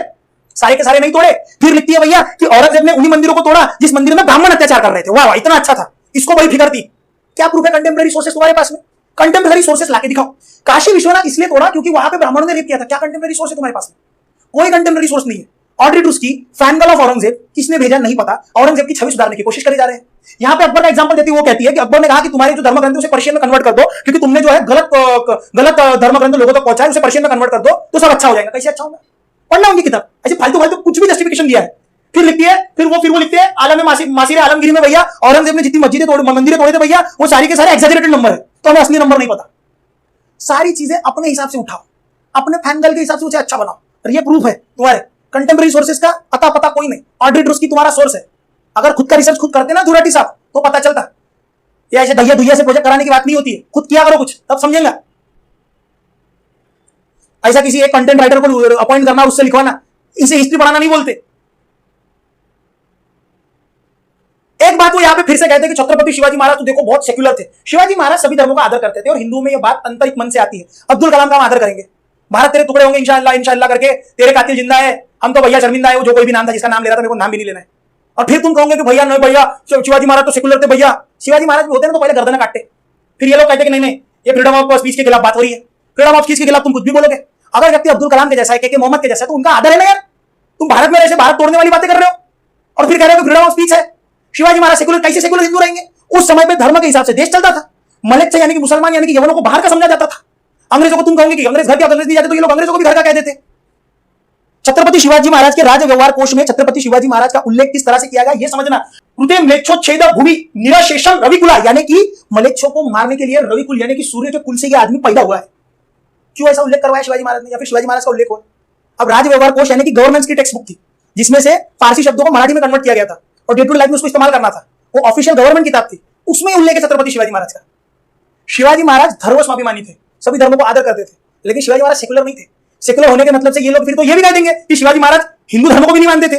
Speaker 2: सारे के सारे नहीं तोड़े। फिर लिखती है भैया कि औरंगजेब ने उन्हीं मंदिरों को तोड़ा जिस मंदिर में ब्राह्मण अत्याचार कर रहे थे। वाह इतना अच्छा था, इसको बड़ी फिक्र थी। क्या प्रूफ है कंटेम्प्रेरी सोर्सेस तुम्हारे पास में? कंटेम्प्रेरी सोर्सेस लाके दिखाओ। काशी विश्वनाथ इसलिए तोड़ा क्योंकि वहां पे ब्राह्मणों ने रेप किया था। क्या कंटेम्प्रेरी सोर्स है तुम्हारे पास में? कोई कंटेम्प्रेरी सोर्स नहीं है। Audrey Truschke fan girl of Aurangzeb, किसने भेजा नहीं पता, औरंगजेब की छवि सुधारने की कोशिश करी जा रहे हैं। यहां पे अकबर का एग्जांपल देती है, वो कहती है कि अकबर ने कहा कि तुम्हारे जो धर्म ग्रंथ है उसे पर्शियन में कन्वर्ट कर दो, क्योंकि तुमने जो है गलत धर्म ग्रंथ लोगों तक पहुंचाया, उसे पर्शियन में कन्वर्ट कर दो तो सब अच्छा हो जाएगा। कैसे अच्छा होगा? पढ़ना उनकी किताब, ऐसे फालतू कुछ भी जस्टिफिकेशन दिया है। फिर लिखती है, फिर वो लिखते हैं आलम मासीर आलमगिरी में भैया औरंगजेब ने जितनी मस्जिदें तोड़ी, मंदिरें तोड़े थे भैया, वो सारी के सारे एक्सैजरेटेड नंबर है, तो हमें असली नंबर नहीं पता। सारी चीजें अपने हिसाब से उठाओ, अपने फैन गर्ल के हिसाब से उसे अच्छा बनाओ, और ये प्रूफ है तुम्हारे कंटेम्प्रेरी सोर्सेस का अता पता कोई नहीं। ऑड्रे टूस्की तुम्हारा सोर्स है। अगर खुद का रिसर्च खुद करते ना ध्रुव राठी साहब तो पता चलता। ये ऐसे दहिया दुहिया से प्रोजेक्ट कराने की बात नहीं होती है, खुद किया करो कुछ, तब समझेंगे। ऐसा किसी एक कंटेंट राइटर को अपॉइंट करना, उससे लिखवाना, इसे हिस्ट्री पढ़ाना नहीं बोलते। एक बात वो यहां पे फिर से कहते हैं कि छत्रपति शिवाजी महाराज तो देखो बहुत सेक्युलर थे। शिवाजी महाराज सभी धर्मों का आदर करते थे और हिंदुओं में ये बात आंतरिक मन से आती है। अब्दुल कलाम का हम आदर करेंगे, भारत तेरे टुकड़े होंगे इंशाअल्लाह इंशाअल्लाह करके, तेरे कातिल जिंदा है, हम तो भैया शर्मिंदा है, वो जो कोई भी नाम था जिसका नाम ले रहा था मेरे को नाम भी नहीं लेना है। और फिर तुम कहोगे कि भैया नहीं भैया शिवाजी महाराज तो सेक्युलर थे, भैया शिवाजी महाराज भी होते ना तो पहले गर्दन काटते, फिर ये लोग कहते कि नहीं ये फ्रीडम ऑफ स्पीच के खिलाफ बात हो रही है, फ्रीडम ऑफ स्पीच के खिलाफ तुम कुछ भी बोलोगे। अगर व्यक्ति अब्दुल कलाम के जैसा है, के मोहम्मद के जैसा है, तो उनका आदर है ना यार। तुम भारत में ऐसे भारत तोड़ने वाली बातें कर रहे हो और फिर कह रहे हो कि फ्रीडम ऑफ स्पीच है। शिवाजी महाराज सेकुलर, कैसे सेकुलर हिंदू रहेंगे? उस समय पे धर्म के हिसाब से देश चलता था। मलिक से यानी कि मुसलमान यानी कि यवनों को बाहर का समझा जाता था। अंग्रेजों को तुम कहोगे कि अंग्रेज घर के अंग्रेज नहीं जाते, तो ये लोग अंग्रेजों को भी घर का कह देते। छत्रपति शिवाजी महाराज के राज्य व्यवहार कोश में छत्रपति शिवाजी महाराज का उल्लेख किस तरह से किया गया यह समझना। कृते म्लेच्छोच्छेद भूमि निराशेषम रविकुला, यानी कि मलेच्छों को मारने के लिए रविकुल यानी कि सूर्य के कुल से यह आदमी पैदा हुआ है। क्यों ऐसा उल्लेख करवाया शिवाजी महाराज ने, या फिर शिवाजी महाराज का उल्लेख हुआ? अब राज्य व्यवहार कोश यानी कि गवर्नेंस की टेक्स्ट बुक थी, जिसमें से फारसी शब्दों को मराठी में कन्वर्ट किया गया था और डे टू डे लाइफ में उसको इस्तेमाल करना था। वो ऑफिशियल गवर्नमेंट किताब थी, उसमें उल्लेख है छत्रपति शिवाजी महाराज का। शिवाजी महाराज धर्मस्वाभिमानी थे, सभी धर्मों को आदर करते थे, लेकिन शिवाजी महाराज सेकुलर नहीं थे। सेकुलर होने के मतलब से ये लोग फिर तो ये भी कह देंगे कि शिवाजी महाराज हिंदू धर्म को भी नहीं मानते थे,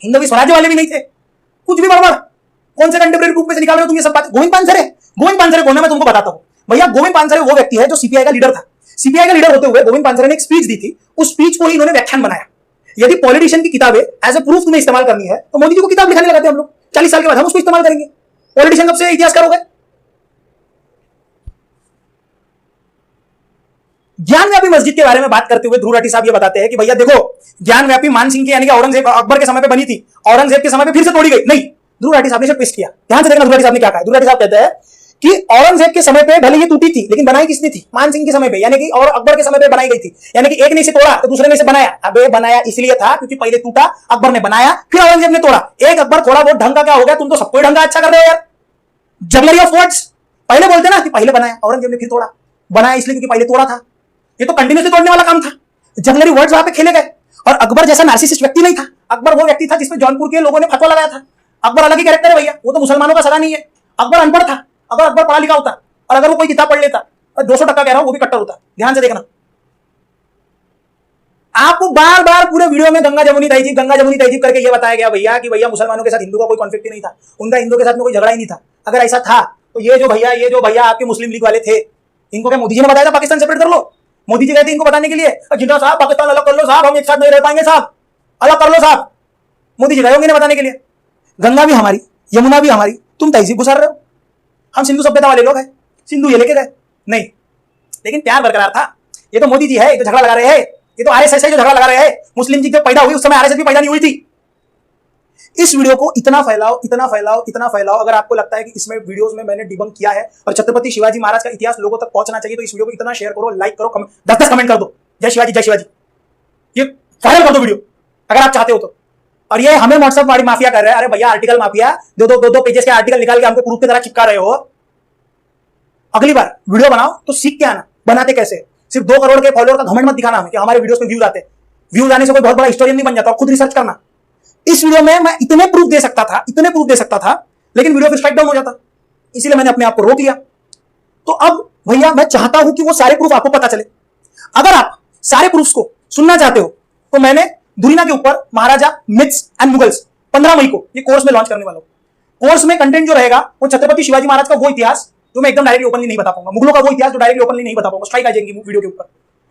Speaker 2: हिंदू भी स्वराज्य वाले भी नहीं थे, कुछ भी बड़बड़। कौन से कंटेम्प्रेरी ग्रुप में से निकाल रहे हो तुम ये सब बात? गोविंद पानसरे, गोविंद पानसरे कौन है मैं तुमको बताता हूं भैया। गोविंद पानसरे वो व्यक्ति है जो सीपीआई का लीडर था। सीपीआई का लीडर होते हुए गोविंद पानसरे ने एक स्पीच दी थी, उस स्पीच को ही इन्होंने व्याख्यान बनाया। यदि पॉलिटिशियन की किताबें एज ए प्रूफ तुम्हें इस्तेमाल करनी है तो मोदी जी को किताब लिखाने लगाते हैं हम लोग, 40 साल के बाद हम उसको इस्तेमाल करेंगे। पॉलिटिशियन कब से इतिहासकार हो गए? ज्ञानव्यापी मस्जिद के बारे में बात करते हुए ध्रुव राठी साहब ये बताते हैं कि भैया देखो, ज्ञानव्यापी मान सिंह की यानी कि औरंगजेब अकबर के समय पे बनी थी, औरंगजेब के समय पे फिर से तोड़ी गई। नहीं, ध्रुव राठी साहब ने ट्विस्ट किया। ध्यान से देखना ध्रुव राठी साहब ने क्या कहा। ध्रुव राठी साहब कहते हैं कि औरंगजेब के समय पे भले ये टूटी थी, लेकिन बनाई किसने थी? मान सिंह के समय पे, यानी कि और अकबर के समय पे बनाई गई थी। यानी कि एक ने इसे तोड़ा तो दूसरे ने इसे बनाया। अबे बनाया इसलिए था क्योंकि पहले टूटा, अकबर ने बनाया, फिर औरंगजेब ने तोड़ा। एक अकबर थोड़ा बहुत ढंग का क्या हो गया? तुम तो सबको ढंग का अच्छा कर रहे हो यार। Jugglery of words. पहले बोलते ना कि पहले बनाया, औरंगजेब ने फिर तोड़ा, बनाया इसलिए क्योंकि पहले तोड़ा था। ये तो कंटिन्यूसली तोड़ने वाला काम था। जगलरी वर्ड्स वहां पे खेले गए। और अकबर जैसा नार्सिसिस्ट व्यक्ति नहीं था। अकबर वो व्यक्ति था जिसपे जौनपुर के लोगों ने फतवा लगाया था। अकबर अलग ही कैरेक्टर है भैया, वो तो मुसलमानों का सगा नहीं है। अकबर अनपढ़ था। अगर अकबर पढ़ा लिखा होता और अगर वो कोई किताब पढ़ लेता, 200% कह रहा हूं, वो भी कट्टर होता। ध्यान से देखना। आपको बार बार पूरे वीडियो में गंगा जमुनी तहजीब करके ये बताया गया भैया कि भैया मुसलमानों के साथ हिंदू का कोई कॉन्फ्लिक्ट ही नहीं था, उनका हिंदू के साथ में कोई झगड़ा ही नहीं था। अगर ऐसा था तो ये जो भैया आपके मुस्लिम लीग वाले थे, इनको क्या मोदी जी ने बताया था पाकिस्तान सेपरेट कर लो? मोदी जी कहते इनको बताने के लिए जिन्ना साहब पाकिस्तान अलग कर लो साहब, हम एक साथ नहीं रह पाएंगे साहब, अलग कर लो साहब। मोदी जी गए होंगे बताने के लिए। गंगा भी हमारी, यमुना भी हमारी, तुम तहजीब घुसा रहे हो। हम सिंधु सभ्यता वाले लोग हैं, सिंधु ये लेके गए नहीं, लेकिन प्यार बरकरार था। ये तो मोदी जी है, ये तो झगड़ा लगा रहे हैं, ये तो आरएसएस है जो झगड़ा लगा रहे हैं। मुस्लिम जी जब पैदा हुई उस समय आरएसएस भी पैदा नहीं हुई थी। इस वीडियो को इतना फैलाओ। अगर आपको लगता है कि इसमें वीडियोस में मैंने डिबंक किया है और छत्रपति शिवाजी महाराज का इतिहास लोगों तक पहुंचना चाहिए, तो इस वीडियो को इतना शेयर करो, लाइक करो, 10 कमेंट कर दो, जय शिवाजी जय शिवाजी, ये वायरल कर दो वीडियो अगर आप चाहते हो तो। और ये हमें व्हाट्सएप वाली माफिया कर रहे हैं, अरे भैया आर्टिकल माफिया, दो पेजेस के आर्टिकल निकाल के हमको प्रूफ की तरह चिपका रहे हो। अगली बार वीडियो बनाओ तो सीख के आना, बनाते कैसे। सिर्फ 2 करोड़ के फॉलोअर का घमंड मत दिखाना हमें कि हमारे वीडियोस में व्यूज आते हैं। व्यूज आने से कोई बहुत बड़ा हिस्टोरियन नहीं बन जाता, खुद रिसर्च करना। इस वीडियो में मैं इतने प्रूफ दे सकता था, लेकिन वीडियो फिर स्ट्राइक डाउन हो जाता, इसीलिए मैंने अपने आप को रोक लिया। तो अब भैया मैं चाहता हूं कि वो सारे प्रूफ आपको पता चले। अगर आप सारे प्रूफ्स को सुनना चाहते हो तो मैंने दुरीना के ऊपर महाराजा मिथ्स एंड मुगल्स 15 मई को ये कोर्स में लॉन्च करने वाला हूं। कोर्स में कंटेंट जो रहेगा वो छत्रपति शिवाजी महाराज का वो इतिहास जो मैं एकदम डायरेक्टली ओपनली नहीं बता पाऊंगा, मुगलों का वो इतिहास जो डायरेक्टली ओपनली नहीं बता पाऊंगा, स्ट्राइक आ जाएंगी वीडियो के ऊपर।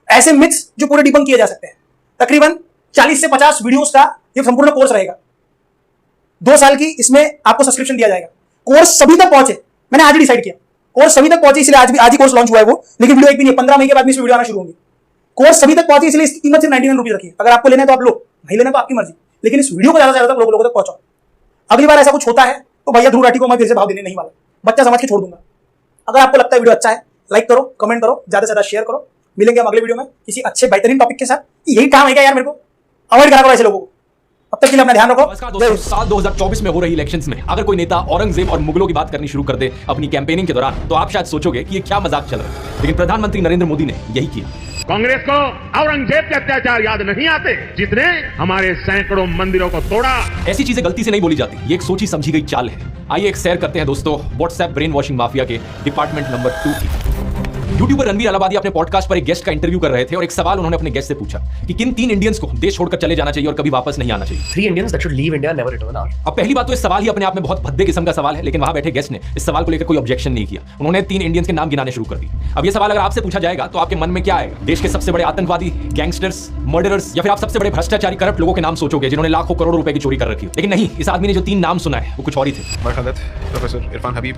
Speaker 2: ऐसे मिथ्स जो पूरे डिबंक किए जा सकते हैं। तकरीबन 40 से 50 वीडियोस का ये संपूर्ण कोर्स रहेगा। 2 साल की इसमें आपको सब्सक्रिप्शन दिया जाएगा। कोर्स सभी तक पहुंचे, मैंने आज ही डिसाइड किया, कोर्स सभी तक पहुंचे, इसलिए आज ही कोर्स लॉन्च हुआ है वो, लेकिन वीडियो एक भी नहीं, 15 मई के बाद में वीडियो आना शुरू होंगी। कोर्स सभी तक पहुंचे, इसलिए इसकी कीमत सिर्फ 99 रुपीज रखी है। अगर आपको लेना है तो आप लो, नहीं लेना तो आपकी मर्जी, लेकिन इस वीडियो को ज्यादा से ज्यादा लोगों तक पहुंचाओ। अगली बार ऐसा कुछ होता है तो भैया ध्रुव राठी को मैं फिर से भाव देने नहीं वाला, बच्चा समझ के छोड़ दूंगा। अगर आपको लगता है वीडियो अच्छा है, लाइक करो, कमेंट करो, ज्यादा से ज्यादा शेयर करो। मिलेंगे हम अगले वीडियो में किसी अच्छे बेहतरीन टॉपिक के साथ। यही काम है क्या यार, मेरे को अवॉइड करा करो ऐसे लोगों को। अब तक के लिए अपना ध्यान रखो।
Speaker 1: नमस्कार दोस्तों, साल 2024 में हो रही इलेक्शंस में अगर कोई नेता औरंगजेब और मुगलों की बात करनी शुरू कर दे अपनी कैंपेनिंग के दौरान, तो आप शायद सोचोगे कि ये क्या मजाक चल रहा है, लेकिन प्रधानमंत्री नरेंद्र मोदी ने यही किया।
Speaker 3: कांग्रेस को औरंगजेब के अत्याचार याद नहीं आते जिसने हमारे सैकड़ों मंदिरों को तोड़ा।
Speaker 1: ऐसी चीजें गलती से नहीं बोली जाती, ये एक सोची समझी गई चाल है। आइए एक शेयर करते हैं दोस्तों व्हाट्सएप ब्रेन वॉशिंग माफिया के डिपार्टमेंट नंबर 2 की। यूट्यूबर रणवीर अलाहाबादी अपने पॉडकास्ट पर एक गेस्ट का इंटरव्यू कर रहे थे और एक सवाल उन्होंने अपने गेस्ट से पूछा कि किन 3 इंडियंस को देश छोड़कर चले जाना चाहिए और कभी वापस नहीं आना चाहिए।
Speaker 4: 3 Indians that should leave India and never return are.
Speaker 1: अब पहली बात तो इस सवाल ही अपने आप में बहुत भद्दे किस्म का सवाल है, लेकिन वहां बैठे गेस्ट ने इस सवाल को लेकर कोई ऑब्जेक्शन नहीं किया। उन्होंने 3 इंडियंस के नाम गिनाने शुरू कर दिए। अब ये सवाल अगर आपसे पूछा जाएगा तो आपके मन में क्या आएगा? देश के सबसे बड़े आतंकवादी, गैंगस्टर्स, मर्डरर्स, या फिर आप सबसे बड़े भ्रष्टाचारी करप्ट लोगों के नाम सोचोगे जिन्होंने लाखों करोड़ों रुपए की चोरी कर रखी हो। लेकिन नहीं, इस आदमी ने जो 3 नाम सुना है वो कुछ और ही थे।
Speaker 5: बरखादत, प्रोफेसर इरफान हबीब,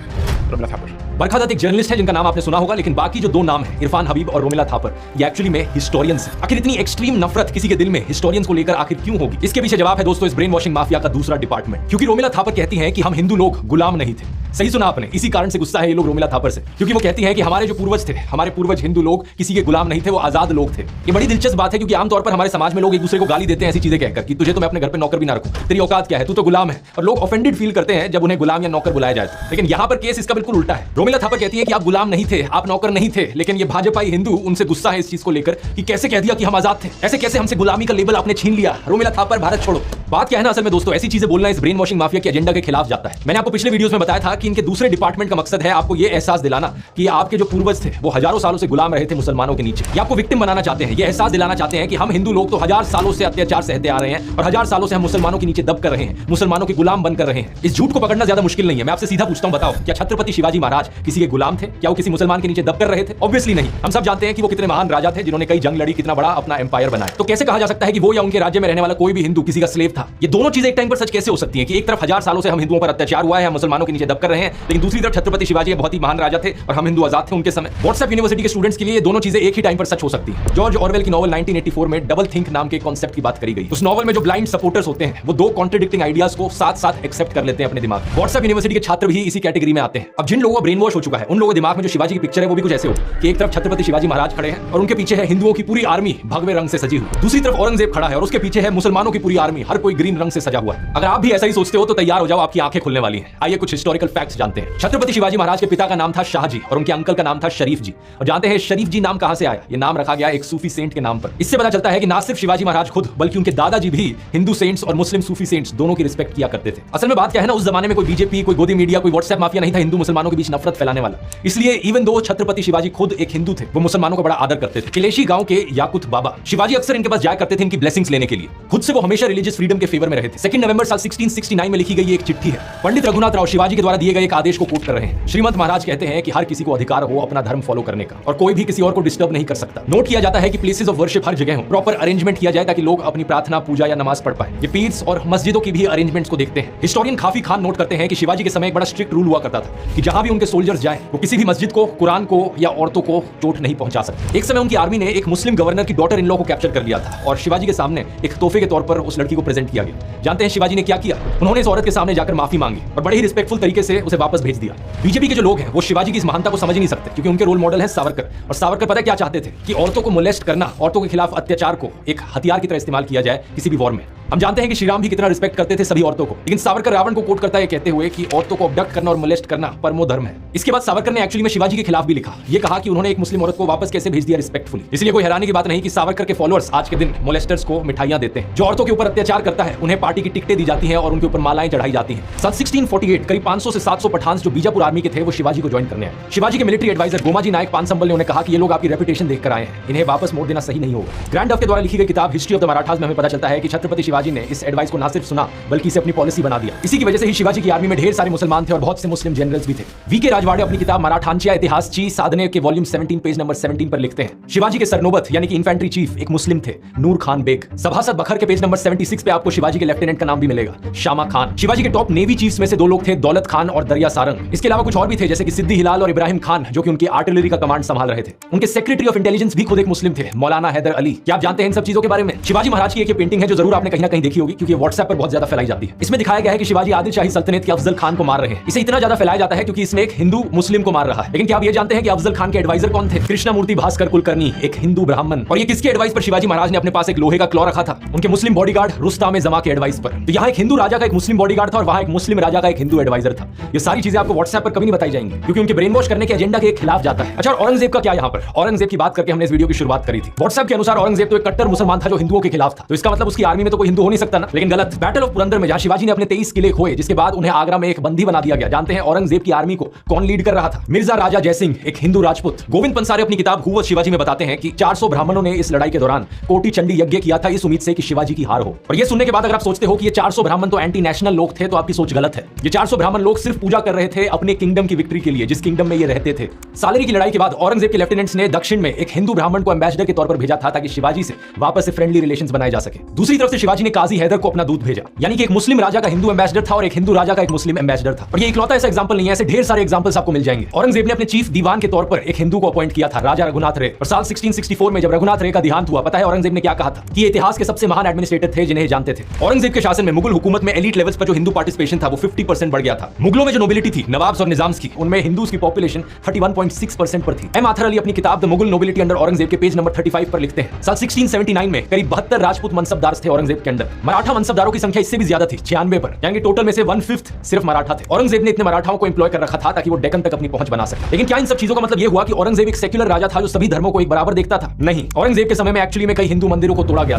Speaker 5: रोमिला थापर।
Speaker 1: बरखादत एक जर्नलिस्ट है जिनका नाम आपने सुना होगा, लेकिन बाकी जो 2 नाम है इरफान हबीब और रोमिला थापर, ये एक्चुअली में हिस्टोरियंस हैं। आखिर इतनी एक्सट्रीम नफरत किसी के दिल में हिस्टोरियंस को लेकर आखिर क्यों होगी? इसके पीछे जवाब है दोस्तों इस ब्रेन वॉशिंग माफिया का दूसरा डिपार्टमेंट। क्योंकि रोमिला थापर कहती हैं कि हम हिंदू लोग गुलाम नहीं थे। सही सुना आपने, इसी कारण से गुस्सा है ये लोग रोमिला थापर से, क्योंकि वो कहती हैं कि हमारे जो पूर्वज थे, हमारे पूर्वज हिंदू लोग किसी के गुलाम नहीं थे, वो आजाद लोग थे। ये बड़ी दिलचस्प बात है क्योंकि आमतौर पर हमारे समाज में लोग एक दूसरे को गाली देते हैं ऐसी चीजें कहकर कि तुझे तो मैं अपने घर पे नौकर भी ना रखूं, तेरी औकात क्या है, तू तो गुलाम है। और लोग ऑफेंडेड फील करते हैं जब उन्हें गुलाम या नौकर बुलाया जाए। लेकिन यहाँ पर केस इसका बिल्कुल उल्टा है। रोमिला थापर कहती है कि आप गुलाम नहीं थे, आप नौकर नहीं थे, लेकिन ये भाजपाई हिंदू उनसे गुस्सा है इस चीज को लेकर कि कैसे कह दिया कि हम आजाद थे, ऐसे कैसे हमसे गुलामी का लेबल आपने छीन लिया। रोमिला थापर भारत छोड़ो। बात क्या है ना, असल में दोस्तों ऐसी चीजें बोलना इस ब्रेन वॉशिंग माफिया के एजेंडा के खिलाफ जाता है। मैंने आपको पिछले वीडियोस में बताया था कि इनके दूसरे डिपार्टमेंट का मकसद है आपको ये एहसास दिलाना कि आपके जो पूर्वज थे वो हजारों सालों से गुलाम रहे थे मुसलमानों के नीचे। ये आपको विक्टिम बनाना चाहते हैं, ये एहसास दिलाना चाहते हैं कि हम हिंदू लोग तो 1000 सालों से अत्याचार सहते आ रहे हैं और 1000 सालों से हम मुसलमानों के नीचे दब कर रहे हैं, मुसलमानों के गुलाम बनकर रहे हैं। इस झूठ को पकड़ना ज्यादा मुश्किल नहीं है। मैं आपसे सीधा पूछता हूं, बताओ क्या छत्रपति शिवाजी महाराज किसी के गुलाम थे? क्या वो किसी मुसलमान के नीचे दब कर रहे थे? ऑब्वियसली नहीं। हम सब जानते हैं कि वो कितने महान राजा थे जिन्होंने कई जंग लड़ी, कितना बड़ा अपना एम्पायर बनाया। तो कैसे कहा जा सकता है कि वो या उनके राज्य में रहने वाला कोई भी हिंदू किसी का स्लेव था? ये दोनों चीजें एक टाइम पर सच कैसे हो सकती हैं कि एक तरफ 1000 सालों से हम हिंदुओं पर अत्याचार हुआ है, हम मुसलमानों के नीचे दब कर रहे हैं, लेकिन दूसरी तरफ छत्रपति शिवाजी बहुत ही महान राजा थे और हम हिंदू आजाद थे उनके समय। व्हाट्सएप यूनिवर्सिटी के स्टूडेंट्स के लिए ये दोनों चीजें एक ही टाइम पर सच हो सकती हैं। जॉर्ज ऑरवेल की नॉवल 1984 में डबल थिंक नाम के कॉन्सेप्ट की बात करी गई। उस नॉवल में जो ब्लाइंड सपोर्टर्स होते हैं वो 2 कॉन्ट्रडिक्टिंग आइडियाज को साथ साथ एक्सेप्ट कर लेते हैं अपने दिमाग में। व्हाट्सएप यूनिवर्सिटी के छात्र भी इसी कैटेगरी में आते हैं। अब जिन लोगों का ब्रेन वॉश हो चुका है उन लोगों के दिमाग में जो शिवाजी की पिक्चर है वो भी कुछ ऐसे होती है कि एक तरफ छत्रपति शिवाजी महाराज खड़े हैं और उनके पीछे है हिंदुओं की पूरी आर्मी भगवे रंग से सजी हुई, दूसरी तरफ औरंगजेब खड़ा है और उसके पीछे है मुसलमानों की पूरी आर्मी, हर कोई ग्रीन रंग से सजा हुआ है। अगर आप भी ऐसा ही सोचते हो तो तैयार हो जाओ, आपकी आंखें खुलने वाली हैं। आइए कुछ हिस्टोरिकल फैक्ट्स जानते हैं। छत्रपति शिवाजी महाराज के पिता का नाम था शाहजी और उनके अंकल का नाम था शरीफ जी। और जानते हैं शरीफ जी नाम कहां से आया? ये नाम रखा गया एक सूफी सेंट के नाम पर। इससे पता चलता है कि ना सिर्फ शिवाजी महाराज खुद बल्कि उनके दादाजी भी हिंदू सेंट्स और मुस्लिम सूफी सेंट्स दोनों की रिस्पेक्ट किया करते थे। असल में बात क्या है ना, उस जमाने में कोई बीजेपी, कोई गोदी मीडिया, कोई व्हाट्सएप माफिया नहीं था हिंदू मुसलमानों के बीच नफरत फैलाने वाला। इसलिए इवन दो छत्रपति शिवाजी खुद एक हिंदू थे, वो मुसलमानों का बड़ा आदर करते थे। किलेशी गांव के याकुत बाबा शिवाजी अक्सर इनके पास जाया करते थे इनकी ब्लेसिंग्स लेने के लिए। खुद से वो हमेशा रिलीजियस फ्रीडम के फेवर में रहे थे। 2 नवंबर साल 1669 में लिखी गई एक चिट्ठी है। पंडित रघुनाथ राव शिवाजी के द्वारा दिए गए एक आदेश को कोट कर रहे हैं। श्रीमंत महाराज कहते हैं कि हर किसी को अधिकार हो अपना धर्म फॉलो करने का और कोई भी किसी और को डिस्टर्ब नहीं कर सकता। नोट किया जाता है कि प्लेसेस ऑफ वर्शिप हर जगह हो, प्रॉपर अरेंजमेंट किया जाए ताकि लोग अपनी प्रार्थना, पूजा या नमाज पढ़ पाए। ये पीर्स और मस्जिदों की भी अरेंजमेंट्स को देखते हैं। हिस्टोरियन खाफी खान नोट करते हैं कि शिवाजी के समय एक बड़ा स्ट्रिक्ट रूल हुआ करता था कि जहां भी उनके सोल्जर्स जाएं वो किसी भी मस्जिद को, कुरान को या औरतों को चोट नहीं पहुंचा सकते। एक समय उनकी आर्मी ने एक मुस्लिम गवर्नर की डॉटर इन लॉ को कैप्चर कर लिया था और शिवाजी के सामने एक तोहफे के तौर पर उस लड़की को प्रेजेंट किया गया। जानते हैं शिवाजी ने क्या किया? उन्होंने इस औरत के सामने जाकर माफी मांगी और बड़े ही रिस्पेक्टफुल तरीके से उसे वापस भेज दिया। बीजेपी के जो लोग हैं वो शिवाजी की इस महानता को समझ ही नहीं सकते क्योंकि उनके रोल मॉडल है सावरकर। और सावरकर पता है क्या चाहते थे? कि औरतों को मोलेस्ट करना, औरतों के खिलाफ अत्याचार को एक हथियार की तरह इस्तेमाल किया जाए किसी भी वॉर में। हम जानते हैं कि श्री राम भी कितना रिस्पेक्ट करते थे सभी औरतों को, लेकिन सावरकर रावण को कोट करता है कहते हुए कि औरतों को अबडक्ट करना और मोलेस्ट करना परमो धर्म है। इसके बाद सावरकर ने एक्चुअली में शिवाजी के खिलाफ भी लिखा। ये कहा कि उन्होंने एक मुस्लिम औरत को वापस कैसे भेज दिया रिस्पेक्टफुली। इसलिए कोई हैरानी की बात नहीं कि सावरकर के फॉलोअर्स आज के दिन मोलेस्टर्स को मिठाइयां देते हैं। जो औरतों के ऊपर अत्याचार करता है उन्हें पार्टी की टिकटें दी जाती हैं और उनके ऊपर मालाएं चढ़ाई जाती हैं। सन 1648 करीब 500 से 700 पठान जो बीजापुर आर्मी के थे वो शिवाजी को ज्वाइन करने आए। शिवाजी के मिलिट्री एडवाइजर गोमाजी नायक पानसंबल ने उन्हें कहा कि ये लोग आपकी रेपुटेशन देखकर आए हैं, इन्हें वापस मोड़ देना सही नहीं होगा। ग्रैंड डफ के द्वारा लिखी गई किताब हिस्ट्री ऑफ द मराठास में हमें पता चलता है कि छत्रपति शिवाजी ने इस एडवाइस को ना सिर्फ सुना बल्कि इसे अपनी पॉलिसी बना दिया। इसी की वजह से ही शिवाजी की आर्मी में ढेर सारे मुसलमान थे और बहुत से मुस्लिम जनरल्स भी थे। वीके राजवाड़े अपनी किताब मराठांच्या इतिहासची साधने के वॉल्यूम 17 पेज नंबर 17 पर लिखते हैं शिवाजी के सरनोबत यानी कि इन्फेंट्री चीफ एक मुस्लिम थे, नूर खान बेग। सभासद बखर के पेज नंबर 76 पे आपको शिवाजी के लेफ्टिनेंट का नाम भी मिलेगा, शामा खान। शिवाजी के टॉप नेवी चीफ्स में से 2 लोग थे, दौलत खान और दरिया सारंग। इसके अलावा कुछ और भी थे जैसे कि सिद्दी हिलाल और इब्राहिम खान जो कि उनकी आर्टिलरी का कमांड संभाल रहे थे। उनके सेक्रेटरी ऑफ इंटेलिजेंस भी खुद एक मुस्लिम थे, मौलाना हैदर अली। क्या आप जानते हैं इन सब चीजों के बारे में? शिवाजी महाराज की एक पेंटिंग है जो जरूर आपने कहीं ना कहीं देखी होगी क्योंकि व्हाट्सएप पर बहुत ज्यादा फैलाई जाती है। इसमें दिखाया गया है कि शिवाजी आदिल शाही सल्तनत के अफजल खान को मार रहे हैं। इसे इतना ज्यादा फैलाया जाता है क्योंकि इसमें एक हिंदू मुस्लिम को मार रहा है। लेकिन क्या आप ये जानते हैं कि अफजल खान के एडवाइजर कौन थे? कृष्णमूर्ति भास्कर कुलकर्णी, एक हिंदू ब्राह्मण। और ये किसके एडवाइस पर शिवाजी महाराज ने अपने पास एक लोहे का क्लॉ रखा था? उनके मुस्लिम बॉडीगार्ड रुस्ताम जमा के एडवाइस पर। तो यहाँ एक हिंदू राजा का एक मुस्लिम बॉडीगार्ड था और वहां एक मुस्लिम राजा का एक हिंदू एडवाइजर था। ये सारी चीजें आपको व्हाट्सएप पर कभी नहीं बताई जाएंगी क्योंकि उनके ब्रेन वॉश करने के एजेंडा के खिलाफ जाता है। अच्छा, औरंगजेब का क्या यहाँ पर? औरंगजेब की बात करके हमने इस वीडियो की शुरुआत करी थी। व्हाट्सएप के अनुसार औरंगजेब तो एक कट्टर मुसलमान था जो हिंदुओं के खिलाफ था, तो इसका मतलब उसकी आर्मी में तो कोई हिंदू हिंदू हो नहीं सकता ना, लेकिन गलत। बैटल ऑफ पुरंदर में जहां शिवाजी ने अपने 23 किले खोए, जिसके बाद उन्हें आगरा में एक बंदी बना दिया गया। जानते हैं औरंगजेब की आर्मी को कौन लीड कर रहा था? मिर्जा राजा जयसिंह, एक हिंदू राजपूत। गोविंद पंसारे अपनी किताब हू वाज शिवाजी में बताते हैं कि 400 ब्राह्मणों ने इस लड़ाई के दौरान कोटि चंडी यज्ञ किया था, इस उम्मीद से कि शिवाजी की हार हो। और ये सुनने के बाद अगर आप सोचते हो कि ये 400 ब्राह्मण तो एंटी नेशनल लोग थे, तो आपकी सोच गलत है। ये 400 ब्राह्मण लोग सिर्फ पूजा कर रहे थे अपने किंगडम की विक्ट्री के लिए, जिस किंगडम में ये रहते थे। सालेरी की लड़ाई के बाद औरंगजेब के लेफ्टिनेंट्स ने दक्षिण में एक हिंदू ब्राह्मण को एम्बेसडर के तौर पर भेजा था, ताकि शिवाजी से वापस से फ्रेंडली रिलेशंस बनाए जा सके। दूसरी तरफ से शिवाजी ने काजी हैदर को अपना दूत भेजा, यानी कि एक मुस्लिम राजा का हिंदू एम्बेसडर था और एक हिंदू राजा का एक मुस्लिम एम्बेसडर था। और ये इकलौता ऐसा एग्जांपल नहीं है, ऐसे ढेर सारे एग्जांपल्स आपको मिल जाएंगे। औरंगजेब ने अपने चीफ दीवान के तौर पर एक हिंदू को अपॉइंट किया था, राजा रघुनाथ रे। और साल 1664 में जब रघुनाथ रे का देहांत हुआ, पता है औरंगजेब ने क्या कहा था? कि इतिहास के सबसे महान एडमिनिस्ट्रेटर थे जिन्हें जानते थे। औरंगजेब के शासन में मुगल हुकूमत में एलीट लेवल्स पर जो हिंदू पार्टिसिपेशन था वो 50% बढ़ गया था। मुगलों में जो नोबिलिटी थी, नवाब्स और निजाम्स की, उनमें हिंदूज की पॉपुलेशन 31.6% पर थी। एम आथर अली अपनी किताब the Mughal nobility under Aurangzeb के पेज नंबर 35 पर लिखते हैं, साल 1679 में करीब 72 राजपूत मनसबदार थे औरंगजेब के अंदर। मराठा मनसबदारों की संख्या इससे भी ज्यादा थी, 96 पर, यानी टोटल में से 1/5 सिर्फ मराठा थे। औरंगजेब ने इतने मराठाओं को एम्प्लॉय कर रखा था ताकि वो डेक्कन तक अपनी पहुंच बना सके। लेकिन क्या इन सब चीजों का मतलब ये हुआ कि औरंगजेब एक सेक्युलर राजा था जो सभी धर्मों को एक बराबर देखता था? नहीं, औरंगजेब के समय में एक्चुअली में कई हिंदू मंदिरों को तोड़ा गया।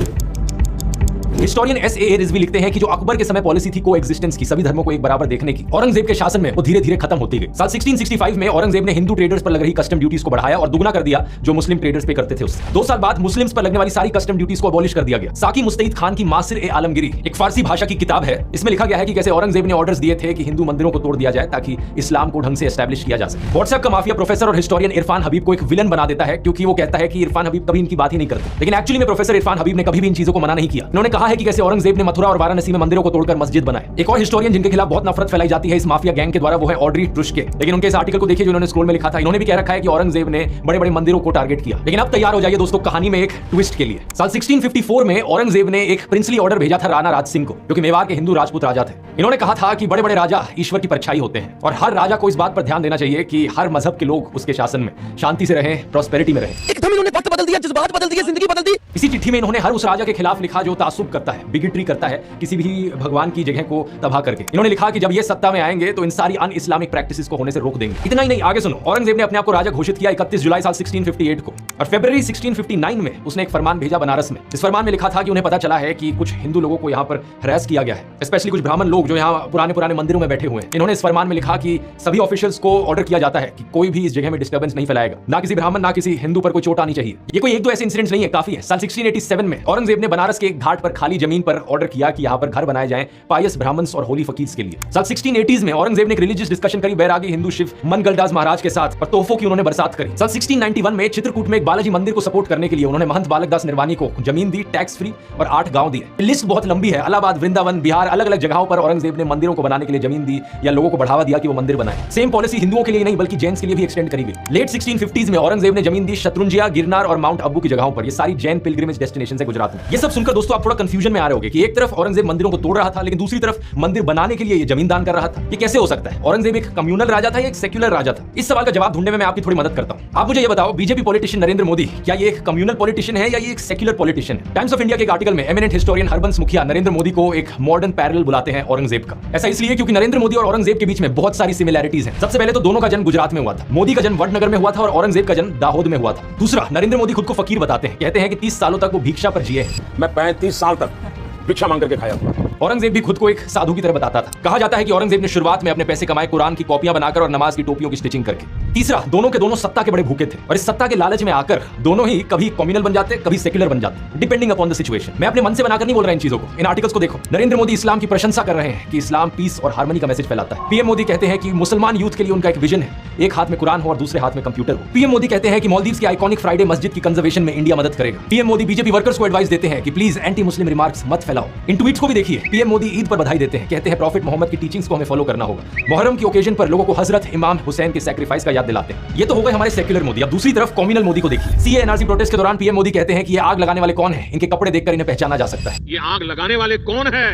Speaker 1: Historian S.A. रिजवी लिखते हैं कि जो अकबर के समय पॉलिसी थी को एक्जिस्टेंस की, सभी धर्मों को एक बराबर देखने की, औरंगजेब के शासन में वो धीरे धीरे खत्म होती गई। साल 1665 में औरंगजेब ने हिंदू ट्रेडर्स पर लग रही कस्टम ड्यूटीज को बढ़ाया और दुगना कर दिया जो मुस्लिम ट्रेडर्स पे करते थे उससे। 2 साल बाद मुस्लिम्स पर लगने वाली सारी कस्टम ड्यूटीज को अबॉलिश कर दिया गया। साकी मुस्तईद खान की मासिर-ए-आलमगिरी एक फारसी भाषा की किताब है। इसमें लिखा गया है कि कैसे औरंगजेब ने ऑर्डर्स दिए थे कि हिंदू मंदिरों को तोड़ दिया जाए ताकि इस्लाम को ढंग से एस्टैब्लिश किया जा सके। व्हाट्सएप का माफिया प्रोफेसर और हिस्टोरियन इरफान हबीब को एक विलन बना देता है, क्योंकि वो कहता है कि इरफान हबीब कभी इनकी बात ही नहीं करते। लेकिन एक्चुअली में प्रोफेसर इरफान हबीब ने कभी भी इन चीजों को मना नहीं किया। उन्होंने कहा है कि कैसे औरंगजेब ने मथुरा और वाराणसी में मंदिरों को तोड़कर मस्जिद बनाए। एक और हिस्टोरियन जिनके खिलाफ बहुत नफरत फैलाई जाती है इस माफिया गैंग के द्वारा, वो है ऑड्री ट्रुशके। लेकिन उनके इस आर्टिकल को देखिए जो उन्होंने स्क्रोल में लिखा था। इन्होंने भी कह रखा है कि औरंगजेब ने बड़े बड़े मंदिरों को टारगेट किया। लेकिन अब तैयार हो जाइए दोस्तों कहानी में एक ट्विस्ट के लिए। साल 1654 में औरंगजेब ने एक प्रिंसली ऑर्डर भेजा था राणा राज सिंह को, जो कि मेवाड़ के हिंदू राजपूत राजा थे। इन्होंने कहा था कि बड़े बड़े राजा ईश्वर की परछाई होते हैं और हर राजा को इस बात पर ध्यान देना चाहिए कि हर मजहब के लोग उसके शासन में शांति से रहें, प्रॉस्पेरिटी में रहें।
Speaker 4: एकदम इन्होंने वक्त बदल दिया, जज्बात बदल दिए, जिंदगी बदल दी।
Speaker 1: इसी चिट्ठी में इन्होंने हर उस राजा के खिलाफ लिखा जो तासुब करता है, बिगेटरी करता है, किसी भी भगवान की जगह को तबाह करके। इन्होंने लिखा कि जब ये सत्ता में आएंगे तो इन सारी अन इस्लामिक प्रैक्टिसेस को होने से रोक देंगे। इतना ही नहीं, आगे सुनो। औरंगजेब ने अपने आप को राजा घोषित किया 31 जुलाई साल 1658 को, और फरवरी 1659 में उसने एक फरमान भेजा बनारस में। इस फरमान में लिखा था कि उन्हें पता चला है कि कुछ हिंदू लोगों को यहाँ पर हरास किया गया है, स्पेशली कुछ ब्राह्मण लोग जो यहाँ पुराने मंदिरों में बैठे हुए हैं। इन्होंने इस फरमान में लिखा कि सभी ऑफिशियल्स को ऑर्डर किया जाता है कि कोई भी इस जगह में डिस्टर्बेंस नहीं फैलाएगा, ना किसी ब्राह्मण ना किसी हिंदू पर कोई चोट आनी चाहिए। ये कोई एक दो ऐसे इंसिडेंट्स नहीं है, काफी है। साल 1687 में औरंगजेब ने बनारस के एक घाट पर खाली जमीन पर ऑर्डर किया कि यहाँ पर घर बनाए जाएं पायस ब्राह्मण्स और होली फकीर्स के लिए। साल 1680s में औरंगजेब ने एक रिलीजियस डिस्कशन करी बैरागी हिंदू शिव मनगलदास महाराज के साथ और तोहफों की उन्होंने बरसात करी। साल 1691 में चित्रकूट में एक बालाजी मंदिर को सपोर्ट करने के लिए उन्होंने महंत बालकदास निर्वाणी को जमीन दी, टैक्स फ्री, और 8 गांव दिए। लिस्ट बहुत लंबी है। इलाहाबाद, वृंदावन, बिहार, अलग अलग जगहों पर औरंगजेब ने मंदिरों को बनाने के लिए जमीन दी या लोगों को बढ़ावा दिया कि वो मंदिर बनाए। सेम पॉलिसी हिंदुओं के लिए नहीं बल्कि जैन्स के लिए भी एक्सटेंड करी गई। लेट 1650s में औरंगजेब ने जमीन दी शत्रुंजिया, गिरनार और माउंट अब्बू की जगहों पर। ये सारी जैन पिलग्रिमेज डेस्टिनेशन है गुजरात में। ये सब सुनकर दोस्तों आप थोड़ा कंफ्यूजन में आ रहे होंगे कि एक तरफ औरंगजेब मंदिरों को तोड़ रहा था, लेकिन दूसरी तरफ मंदिर बनाने के लिए ये जमीन दान कर रहा था। ये कैसे हो सकता है? औरंगजेब एक कम्युनल राजा था या एक सेक्युलर राजा था? इस सवाल का जवाब ढूंढने में मैं आपकी थोड़ी मदद करता हूं। आप मुझे ये बताओ, बीजेपी पॉलिटिशियन नरेंद्र मोदी क्या ये एक कम्युनल पॉलिटिशियन है या ये एक सेक्युलर पॉलिटिशियन है? टाइम्स ऑफ इंडिया के एक आर्टिकल में एमिनेंट हिस्टोरियन हरबंस मुखिया नरेंद्र मोदी को एक मॉडर्न पैरेलल बुलाते हैं औरंगजेब का। ऐसा इसलिए क्योंकि नरेंद्र मोदी और औरंगजेब के बीच में बहुत सारी सिमिलैरिटीज हैं। सबसे पहले तो दोनों का जन्म गुजरात में हुआ था। मोदी का जन्म वडनगर में हुआ था और औरंगजेब का जन्म दाहोद में हुआ था। दूसरा, नरेंद्र मोदी खुद को फकीर बताते हैं, कहते हैं कि 30 सालों तक वो भिक्षा पर जिए हैं।
Speaker 6: मैं 35 साल तक भिक्षा मांग करके खाया हूं।
Speaker 1: औरंगजेब भी खुद को एक साधु की तरह बताता था। कहा जाता है कि औरंगजेब ने शुरुआत में अपने पैसे कमाए कुरान की कॉपियां बनाकर और नमाज की टोपियों की स्टिचिंग करके। तीसरा, दोनों के दोनों सत्ता के बड़े भूखे थे और इस सत्ता के लालच में आकर दोनों ही कभी कम्युनल बन जाते, कभी सेक्युलर बन जाते, डिपेंडिंग अपॉन द सिचुएशन। मैं अपने मन से बनाकर नहीं बोल रहा इन चीजों को, इन आर्टिकल्स को देखो। नरेंद्र मोदी इस्लाम की प्रशंसा कर रहे हैं कि इस्लाम पीस और हार्मनी का मैसेज फैलाता है। पीएम मोदी कहते हैं कि मुसलमान यूथ के लिए उनका एक विजन है, एक हाथ में कुरान हो और दूसरे हाथ में कंप्यूटर हो। पीएम मोदी कहते हैं कि मालदीव्स की आइकॉनिक फ्राइडे मस्जिद की कंजर्वेशन में इंडिया मदद करेगा। पीएम मोदी बीजेपी वर्कर्स को एडवाइस देते हैं कि प्लीज एंटी मुस्लिम रिमार्क्स मत फैलाओ। इन ट्वीट्स को भी देखिए। पीएम मोदी ईद पर बधाई देते हैं, कहते हैं प्रॉफिट मोहम्मद की टीचिंग्स को हमें फॉलो करना होगा। मुहर्रम की ओकेजन पर लोगों को हजरत इमाम हुसैन के सैक्रिफाइस का याद दिलाते हैं। ये तो हो गए हमारे सेक्युलर मोदी। अब दूसरी तरफ कम्युनल मोदी को देखिए। सीए एनआरसी प्रोटेस्ट के दौरान पीएम मोदी कहते हैं कि ये आग लगाने वाले कौन है, इनके कपड़े देखकर इन्हें पहचाना जा सकता है।
Speaker 3: ये आग लगाने वाले कौन है?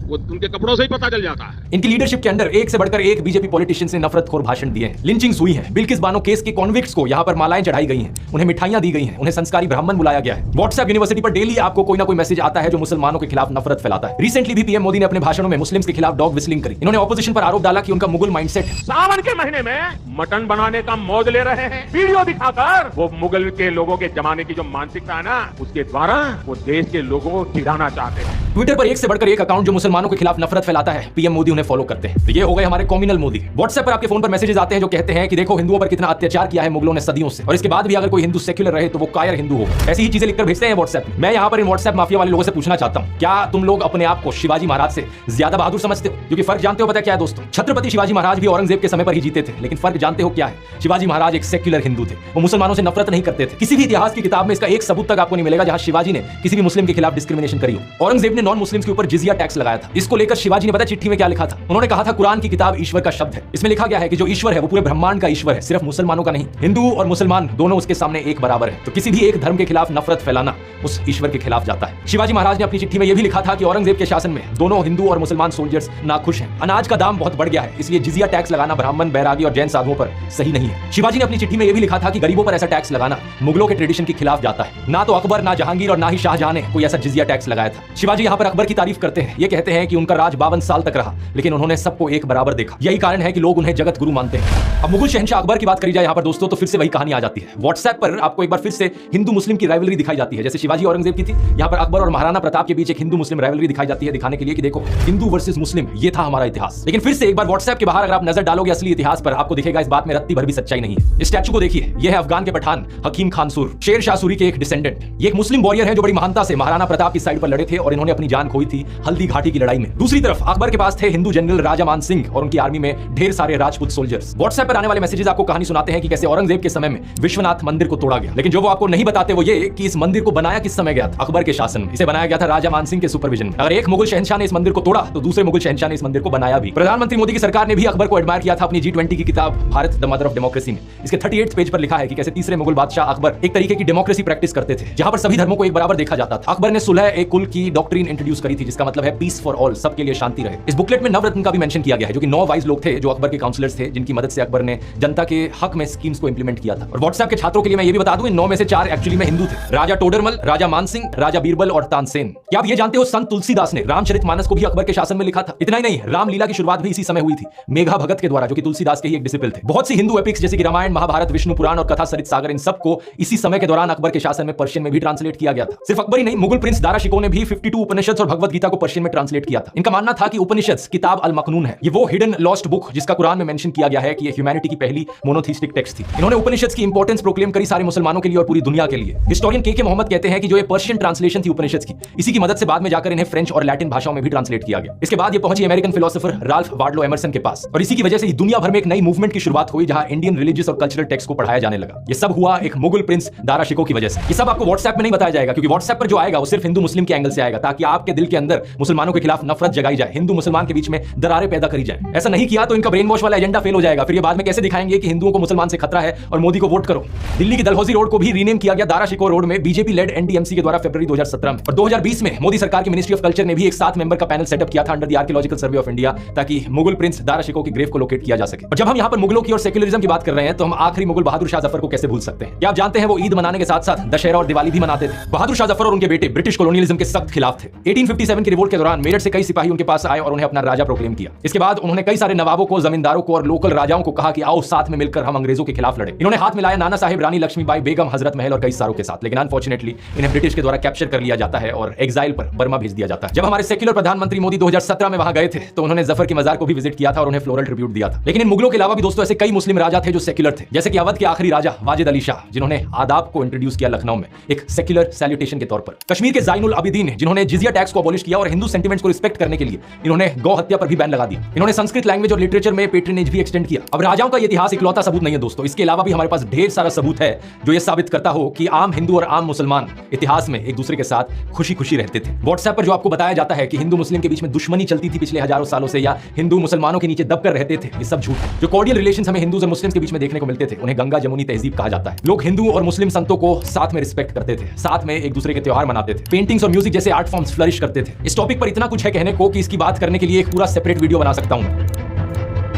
Speaker 3: वो उनके कपड़ों से ही पता चल जाता है।
Speaker 1: इनकी लीडरशिप के अंडर एक से बढ़कर एक बीजेपी पॉलिटिशियंस ने नफरतखोर भाषण दिए हैं, लिंचिंग्स हुई हैं, बिल्किस बानो केस के कॉन्विक्ट्स को यहां पर मालाएं चढ़ाई गई हैं, उन्हें मिठाइयां दी गई हैं, उन्हें संस्कारी ब्राह्मण बुलाया गया है। व्हाट्सएप यूनिवर्सिटी पर डेली आपको कोई ना कोई मैसेज आता है जो मुसलमानों के खिलाफ नफरत फैलाता है। रिसेंटली भी पीएम मोदी ने अपने भाषणों में मुस्लिम्स के खिलाफ डॉग विस्लिंग करी। इन्होंने ऑपोजिशन पर आरोप डाला कि उनका मुगल माइंडसेट है।
Speaker 3: सावन के महीने में मटन बनाने का मौज ले रहे हैं, वीडियो दिखाकर वो मुगल के लोगों के जमाने की जो मानसिकता है ना, उसके द्वारा वो देश के लोगों को चिढ़ाना चाहते हैं।
Speaker 1: ट्विटर पर एक से बढ़कर एक अकाउंट जो मुसलमानों के खिलाफ नफरत फैलाता है, पीएम मोदी उन्हें फॉलो करते हैं। तो ये हो गए हमारे कॉम्युनल मोदी। व्हाट्सएप पर आपके फोन पर मैसेजेस आते हैं जो कहते हैं कि देखो हिंदुओं पर कितना अत्याचार किया है मुगलों ने सदियों से, और इसके बाद भी अगर कोई हिंदू सेक्युलर रहे तो वो कायर हिंदू हो। ऐसी ही चीजें लिखकर भेजते हैं व्हाट्सएप में। मैं यहाँ पर इन व्हाट्सएप माफिया वाले लोगों से पूछना चाहता हूँ, क्या तुम लोग अपने आप को शिवाजी महाराज से ज्यादा बहादुर समझते हो? क्योंकि फर्क जानते हो पता क्या है दोस्तों, छत्रपति शिवाजी महाराज भी औरंगजेब के समय पर ही जीते थे, लेकिन फर्क जानते हो क्या है? शिवाजी महाराज एक सेक्युलर हिंदू थे, वो मुसलमानों से नफरत नहीं करते थे। किसी भी इतिहास की किताब में इसका एक सबूत तक आपको नहीं मिलेगा जहां शिवाजी ने किसी भी मुस्लिम के खिलाफ डिस्क्रिमिनेशन करी हो। औरंगजेब ने नॉन मुस्लिम्स के ऊपर जिजिया टैक्स लगाया था। इसको लेकर शिवाजी ने पता चिट्ठी में क्या लिखा था? उन्होंने कहा था कुरान की किताब ईश्वर का शब्द है। इसमें लिखा गया है कि जो ईश्वर है वो पूरे ब्रह्मांड का ईश्वर है, सिर्फ मुसलमानों का नहीं। हिंदू और मुसलमान दोनों उसके सामने एक बराबर है। तो किसी भी एक धर्म के खिलाफ नफरत फैलाना उस ईश्वर के खिलाफ जाता है। शिवाजी महाराज ने अपनी चिट्ठी में यह भी लिखा था कि औरंगजेब के शासन में दोनों हिंदू और मुसलमान सोल्जर्स नाखुश हैं। अनाज का दाम बहुत बढ़ गया है, इसलिए जिजिया टैक्स लगाना ब्राह्मण, बैरागी और जैन साधुओं पर सही नहीं है। शिवाजी ने अपनी चिट्ठी में यह भी लिखा था कि गरीबों पर ऐसा टैक्स लगाना मुगलों के ट्रेडिशन के खिलाफ जाता है। ना तो अकबर, ना जहांगीर और ना ही शाहजहां ने कोई ऐसा जिजिया टैक्स लगाया था। शिवाजी यहाँ पर अकबर की तारीफ करते हैं, ये कहते हैं कि उनका राज 52 साल तक रहा, लेकिन उन्होंने सबको एक बराबर देखा। यही कारण है कि लोग उन्हें जगत गुरु मानते हैं। अब मुगल शहंशाह अकबर की बात करी जाए यहाँ पर दोस्तों, तो फिर से वही कहानी आ जाती है। व्हाट्सएप पर आपको एक बार फिर से हिंदू मुस्लिम की राइवलरी दिखाई जाती है, जैसे शिवाजी औरंगजेब की थी। यहाँ पर अकबर और महाराणा प्रताप के बीच एक हिंदू मुस्लिम राइवलरी दिखाई जाती है, दिखाने के लिए कि देखो हिंदू वर्सेस मुस्लिम, ये था हमारा इतिहास। लेकिन फिर से एक बार व्हाट्सएप के बाहर अगर आप नजर डालोगे असली इतिहास पर, आपको दिखेगा इस बात में रत्ती भर भी सच्चाई नहीं है। इस स्टैचू को देखिए, यह है अफगान के पठान हकीम खान सूर, शेर शाह सूरी के एक डिसेंडेंट। ये एक मुस्लिम वॉरियर है जो बड़ी महानता से महाराणा प्रताप की साइड पर लड़े थे और इन्होंने अपनी जान खोई थी हल्दी घाटी की लड़ाई में। दूसरी तरफ अकबर के पास थे हिंदू जनरल राजा मान सिंह और उनकी आर्मी में ढेर सारे राजपूत सोल्जर्स। व्हाट्सएप पर आने वाले मैसेजेस आपको कहानी सुनाते हैं कि कैसे औरंगजेब के समय में विश्वनाथ मंदिर को तोड़ा गया, लेकिन जो वो आपको नहीं बताते वो ये कि इस मंदिर को बनाया किस समय गया था? अकबर के शासन में। इसे बनाया गया था राजा मान सिंह के सुपरविजन में। अगर एक मुगल शहंशाह ने इस मंदिर को तोड़ा तो दूसरे मुगल शहंशाह ने इस मंदिर को बनाया भी। प्रधानमंत्री मोदी की सरकार ने भी अकबर को एडमायर किया था अपनी G20 की किताब Bharat the mother of democracy में। इसके 38 पेज पर लिखा है कि कैसे तीसरे मुगल बादशाह अकबर एक तरीके की डेमोक्रेसी प्रैक्टिस करते थे, जहां पर सभी धर्मों को एक बराबर देखा जाता था। अकबर ने सुलह एक कुल की डॉक्ट्रिन इंट्रोड्यूस करी थी, जिसका मतलब है पीस फॉर ऑल, सबके लिए शांति रहे। इस बुकलेट में नवरत्न का भी मेंशन किया गया है, जो कि 9 वाइज लोग थे जो अकबर के काउंसलर्स थे, जिनकी मदद से अकबर ने जनता के हक में स्कीम्स को इंप्लीमेंट किया था। और व्हाट्सएप के छात्रों के लिए मैं ये भी बता दूं, इन 9 में से 4 एक्चुअली में हिंदू थे, राजा टोडरमल, राजा मानसिंह, राजा बीरबल और तानसेन। क्या आप ये जानते हो संत तुलसीदास ने रामचरितमानस को भी अकबर के शासन में लिखा था? इतना ही नहीं, रामलीला की शुरुआत भी इसी समय हुई थी, मेघा भगत के द्वारा, जो कि तुलसीदास के ही एक डिसिपल थे। बहुत सी हिंदू एपिक्स जैसे कि रामायण, महाभारत, विष्णु पुराण और कथा सरित सागर, इन सबको इसी समय के दौरान अकबर के शासन में पर्शियन में भी ट्रांसलेट किया गया था। सिर्फ अकबर ही नहीं, मुगल प्रिंस दारा शिकोह ने भी 52 उपनिषद और भगवत गीता को पर्शियन में ट्रांसलेट किया था। इनका मानना था कि उपनिषद किताब अल मखनून है, ये वो हिडन लॉस्ट बुक जिसका कुरान में मेंशन किया गया है कि ये ह्यूमैनिटी की पहली मोनोथीस्टिक टेक्स्ट थी। इन्होंने उपनिषद की इंपॉर्टेंस प्रोक्लेम करी सारे मुसलमानों के लिए और पूरी दुनिया के लिए। हिस्टोरियन के मोहम्मद कहते हैं कि जो ये पर्शियन ट्रांसलेशन थी उपनिषद की, इसी की मदद से बाद में जाकर इन्हें फ्रेंच और लैटिन भाषाओं में भी ट्रांसलेट किया गया। इसके बाद ये पहुंची American philosopher Ralph Waldo Emerson के पास, और इसी की वजह से दुनिया भर में एक नई मूवमेंट की शुरुआत हुई जहां इंडियन रिलीजियस और कल्चरल टेक्स्ट को पढ़ाया जाने लगा। ये सब हुआ एक मुगल प्रिंस दारा शिकोह की वजह से। ये सब आपको व्हाट्सएप में नहीं बताया जाएगा, क्योंकि व्हाट्सएप पर जो आएगा वो सिर्फ हिंदू मुस्लिम के एंगल से आएगा, ताकि आपके दिल के अंदर मुसलमानों के खिलाफ नफरत जगाई जाए, हिंदू मुसलमान के बीच में दरारें पैदा करी जाए। ऐसा नहीं किया तो इनका ब्रेन वॉश वाला एजेंडा फेल हो जाएगा। फिर ये बाद में कैसे दिखाएंगे कि हिंदुओं को मुसलमान से खतरा है और मोदी को वोट करो। दिल्ली की दलहौजी रोड को भी रीनेम किया गया दारा शिकोह रोड में बीजेपी लेड एनडीएमसी के द्वारा फरवरी 2017 में। और 2020 में मोदी सरकार की मिनिस्ट्री ऑफ कल्चर ने भी एक 7 मेंबर का पैनल सेटअप किया था under the archaeological survey of India, ताकि मुगल प्रिंस दारा शिकोह की ग्रेव को लोकेट किया जा सके। और जब हम यहाँ पर मुगलों की और सेक्युलरिज्म की बात कर रहे हैं तो हम आखिरी मुगल बहादुर शाह जफर को कैसे भूल सकते हैं? क्या आप जानते हैं वो ईद मनाने के साथ साथ दशहरा और दिवाली भी मनाते थे? बहादुर शाह जफर और उनके बेटे ब्रिटिश कॉलोनियलिज्म के सख्त खिलाफ थे। 1857 की रिवोल्ट के दौरान मेरठ से कई सिपाही उनके पास आए और उन्हें अपना राजा प्रोक्लेम किया। इसके बाद उन्होंने कई सारे नवाबों को, जमींदारों को और लोकल राजाओं को कहा कि आओ साथ में मिलकर हम अंग्रेजों के खिलाफ लड़े। इन्होंने हाथ मिलाया नाना साहिब, रानी लक्ष्मीबाई, बेगम, हजरत महल और कई सारों के साथ, लेकिन अनफॉर्चुनेटली इन्हें ब्रिटिश के द्वारा कैप्चर कर लिया जाता है और एग्जाइल पर बर्मा भेज दिया जाता है। जब हमारे सेक्युलर प्रधानमंत्री मोदी 2017 में वहां गए थे तो उन्होंने जफर की मजार को भी विजिट किया था और उन्हें फ्लोरल ट्रिब्यूट दिया था। लेकिन इन मुगलों के अलावा भी दोस्तों ऐसे कई मुस्लिम राजा थे जो सेक्युलर थे, जैसे कि अवध के आखिरी राजा वाजिद अली शाह, जिन्होंने आदाब को इंट्रोड्यूस किया लखनऊ में एक सेक्युलर सैल्यूटेशन के तौर पर। कश्मीर के ज़ैनुल आबिदीन, जिन्होंने जिजिया टैक्स को अबॉलिश किया और हिंदू सेंटिमेंट्स को रिस्पेक्ट करने के लिए इन्होंने गौ हत्या पर भी बैन लगा दिया। इन्होंने संस्कृत लैंग्वेज और लिटरेचर में पेट्रनेज भी एक्सटेंड किया। अब राजाओं का इतिहास इकलौता सबूत नहीं है दोस्तों, इसके अलावा भी हमारे पास ढेर सारा सबूत है जो ये साबित करता हो कि आम हिंदू और आम मुसलमान इतिहास में एक दूसरे के साथ खुशी खुशी रहते थे। व्हाट्सएप पर जो आपको बताया जाता है कि हिंदू मुस्लिम के बीच में दुश्मनी चलती थी पिछले हजारों सालों से, या हिंदू मुसलमानों के नीचे दबकर रहते थे, ये सब झूठ है। जो कॉर्डियल रिलेशंस हमें हिंदूज और मुस्लिम्स के बीच में देखने को मिलते थे, उन्हें गंगा जमुनी तहजीब कहा जाता है। लोग हिंदू और मुस्लिम संतों को साथ में रिस्पेक्ट करते थे, साथ में एक दूसरे के त्योहार मनाते थे, पेंटिंग्स और म्यूजिक जैसे आर्ट फॉर्म्स फ्लरिश करते थे। इस टॉपिक पर इतना कुछ कुछ है कहने को कि इसकी बात करने के लिए एक पूरा सेपरेट वीडियो बना सकता हूं।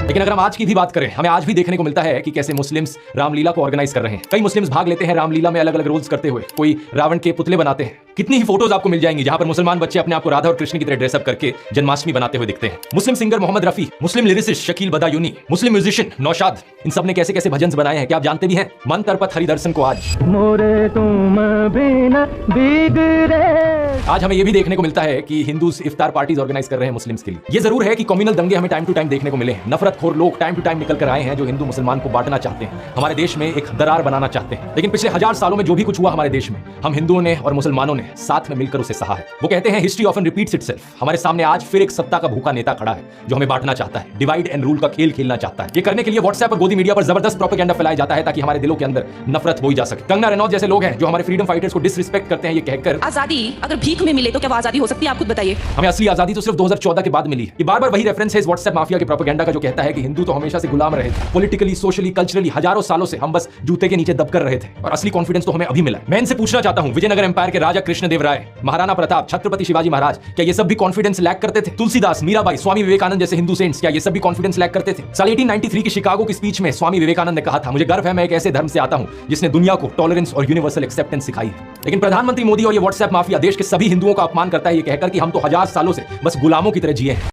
Speaker 1: लेकिन अगर हम आज की भी बात करें, हमें आज भी देखने को मिलता है कि कैसे मुस्लिम्स रामलीला को ऑर्गेनाइज कर रहे हैं। कई मुस्लिम्स भाग लेते हैं रामलीला में अलग अलग रोल्स करते हुए। कोई रावण के पुतले बनाते हैं। कितनी ही फोटोज आपको मिल जाएंगी जहां पर मुसलमान बच्चे अपने आप को राधा और कृष्ण की तरह ड्रेसअप करके जन्माष्टमी बनाते हुए दिखते हैं। मुस्लिम सिंगर मोहम्मद रफी, मुस्लिम लिरिसिस्ट शकील बदायूनी, मुस्लिम म्यूजिशियन नौशाद, इन सब ने कैसे कैसे भजन बनाए हैं क्या आप जानते भी हैं? मन तरपत हरिदर्शन को आज हमें यह भी देखने को मिलता है कि हिंदू इफ्तार पार्टीज ऑर्गेनाइज कर रहे हैं मुस्लिम्स के लिए। ये जरूर है कि कम्युनल दंगे हमें टाइम टू टाइम देखने को मिले हैं। नफरतखोर लोग टाइम टू टाइम निकल कर आए हैं जो हिंदू मुसलमान को बांटना चाहते हैं, हमारे देश में एक दरार बनाना चाहते हैं। लेकिन पिछले 1000 सालों में जो भी कुछ हुआ हमारे देश में, हम हिंदुओं ने और मुसलमानों ने साथ में मिलकर उसे सहा है। वो कहते हैं हिस्ट्री ऑफन रिपीट्स इटसेल्फ। हमारे सामने आज फिर एक सत्ता का भूखा नेता खड़ा है जो हमें बांटना चाहता है, डिवाइड एंड रूल का खेल खेलना चाहता है। ये करने के लिए व्हाट्सएप और गोदी मीडिया पर जबरदस्त प्रोपेगेंडा फैलाया जाता है ताकि हमारे दिलों के अंदर नफरत बोई जा सके। कंगना रनौत जैसे लोग हैं जो हमारे फ्रीडम फाइटर्स को डिसरिस्पेक्ट करते हैं ये कहकर
Speaker 7: आजादी अगर भीख में मिले तो क्या वो आजादी हो सकती है? आप खुद बताइए।
Speaker 1: हमें असली आजादी तो सिर्फ 2014 के बाद मिली है। ये बार-बार वही रेफरेंस है इस व्हाट्सएप माफिया के प्रोपेगेंडा का जो कहता है कि हिंदू तो हमेशा से गुलाम रहे थे। पॉलिटिकली, सोशली, कल्चरली हजारों सालों से हम बस जूते के नीचे दबकर रहे थे और असली कॉन्फिडेंस तो हमें अभी मिला। मैं इनसे पूछना चाहता हूं, विजयनगर एम्पायर के राजा कृष्णदेव राय, महाराणा प्रताप, छत्रपति शिवाजी महाराज, क्या ये सब भी कॉन्फिडेंस लैक करते थे? तुलसीदास, मीराबाई, स्वामी विवेकानंद जैसे हिंदू सेंट्स, क्या ये सब भी कॉन्फिडेंस लैक करते थे? साल 1893 की शिकागो की स्पीच में स्वामी विवेकानंद ने कहा था, मुझे गर्व है मैं एक ऐसे धर्म से आता हूं जिसने दुनिया को टॉलरेंस और यूनिवर्सल एक्सेप्टेंस सिखाई है। लेकिन प्रधानमंत्री मोदी और ये व्हाट्सएप माफिया देश के सभी हिंदुओं का अपमान करता है ये कहकर कि हम तो 1000 सालों से बस गुलामों की तरह जिए हैं।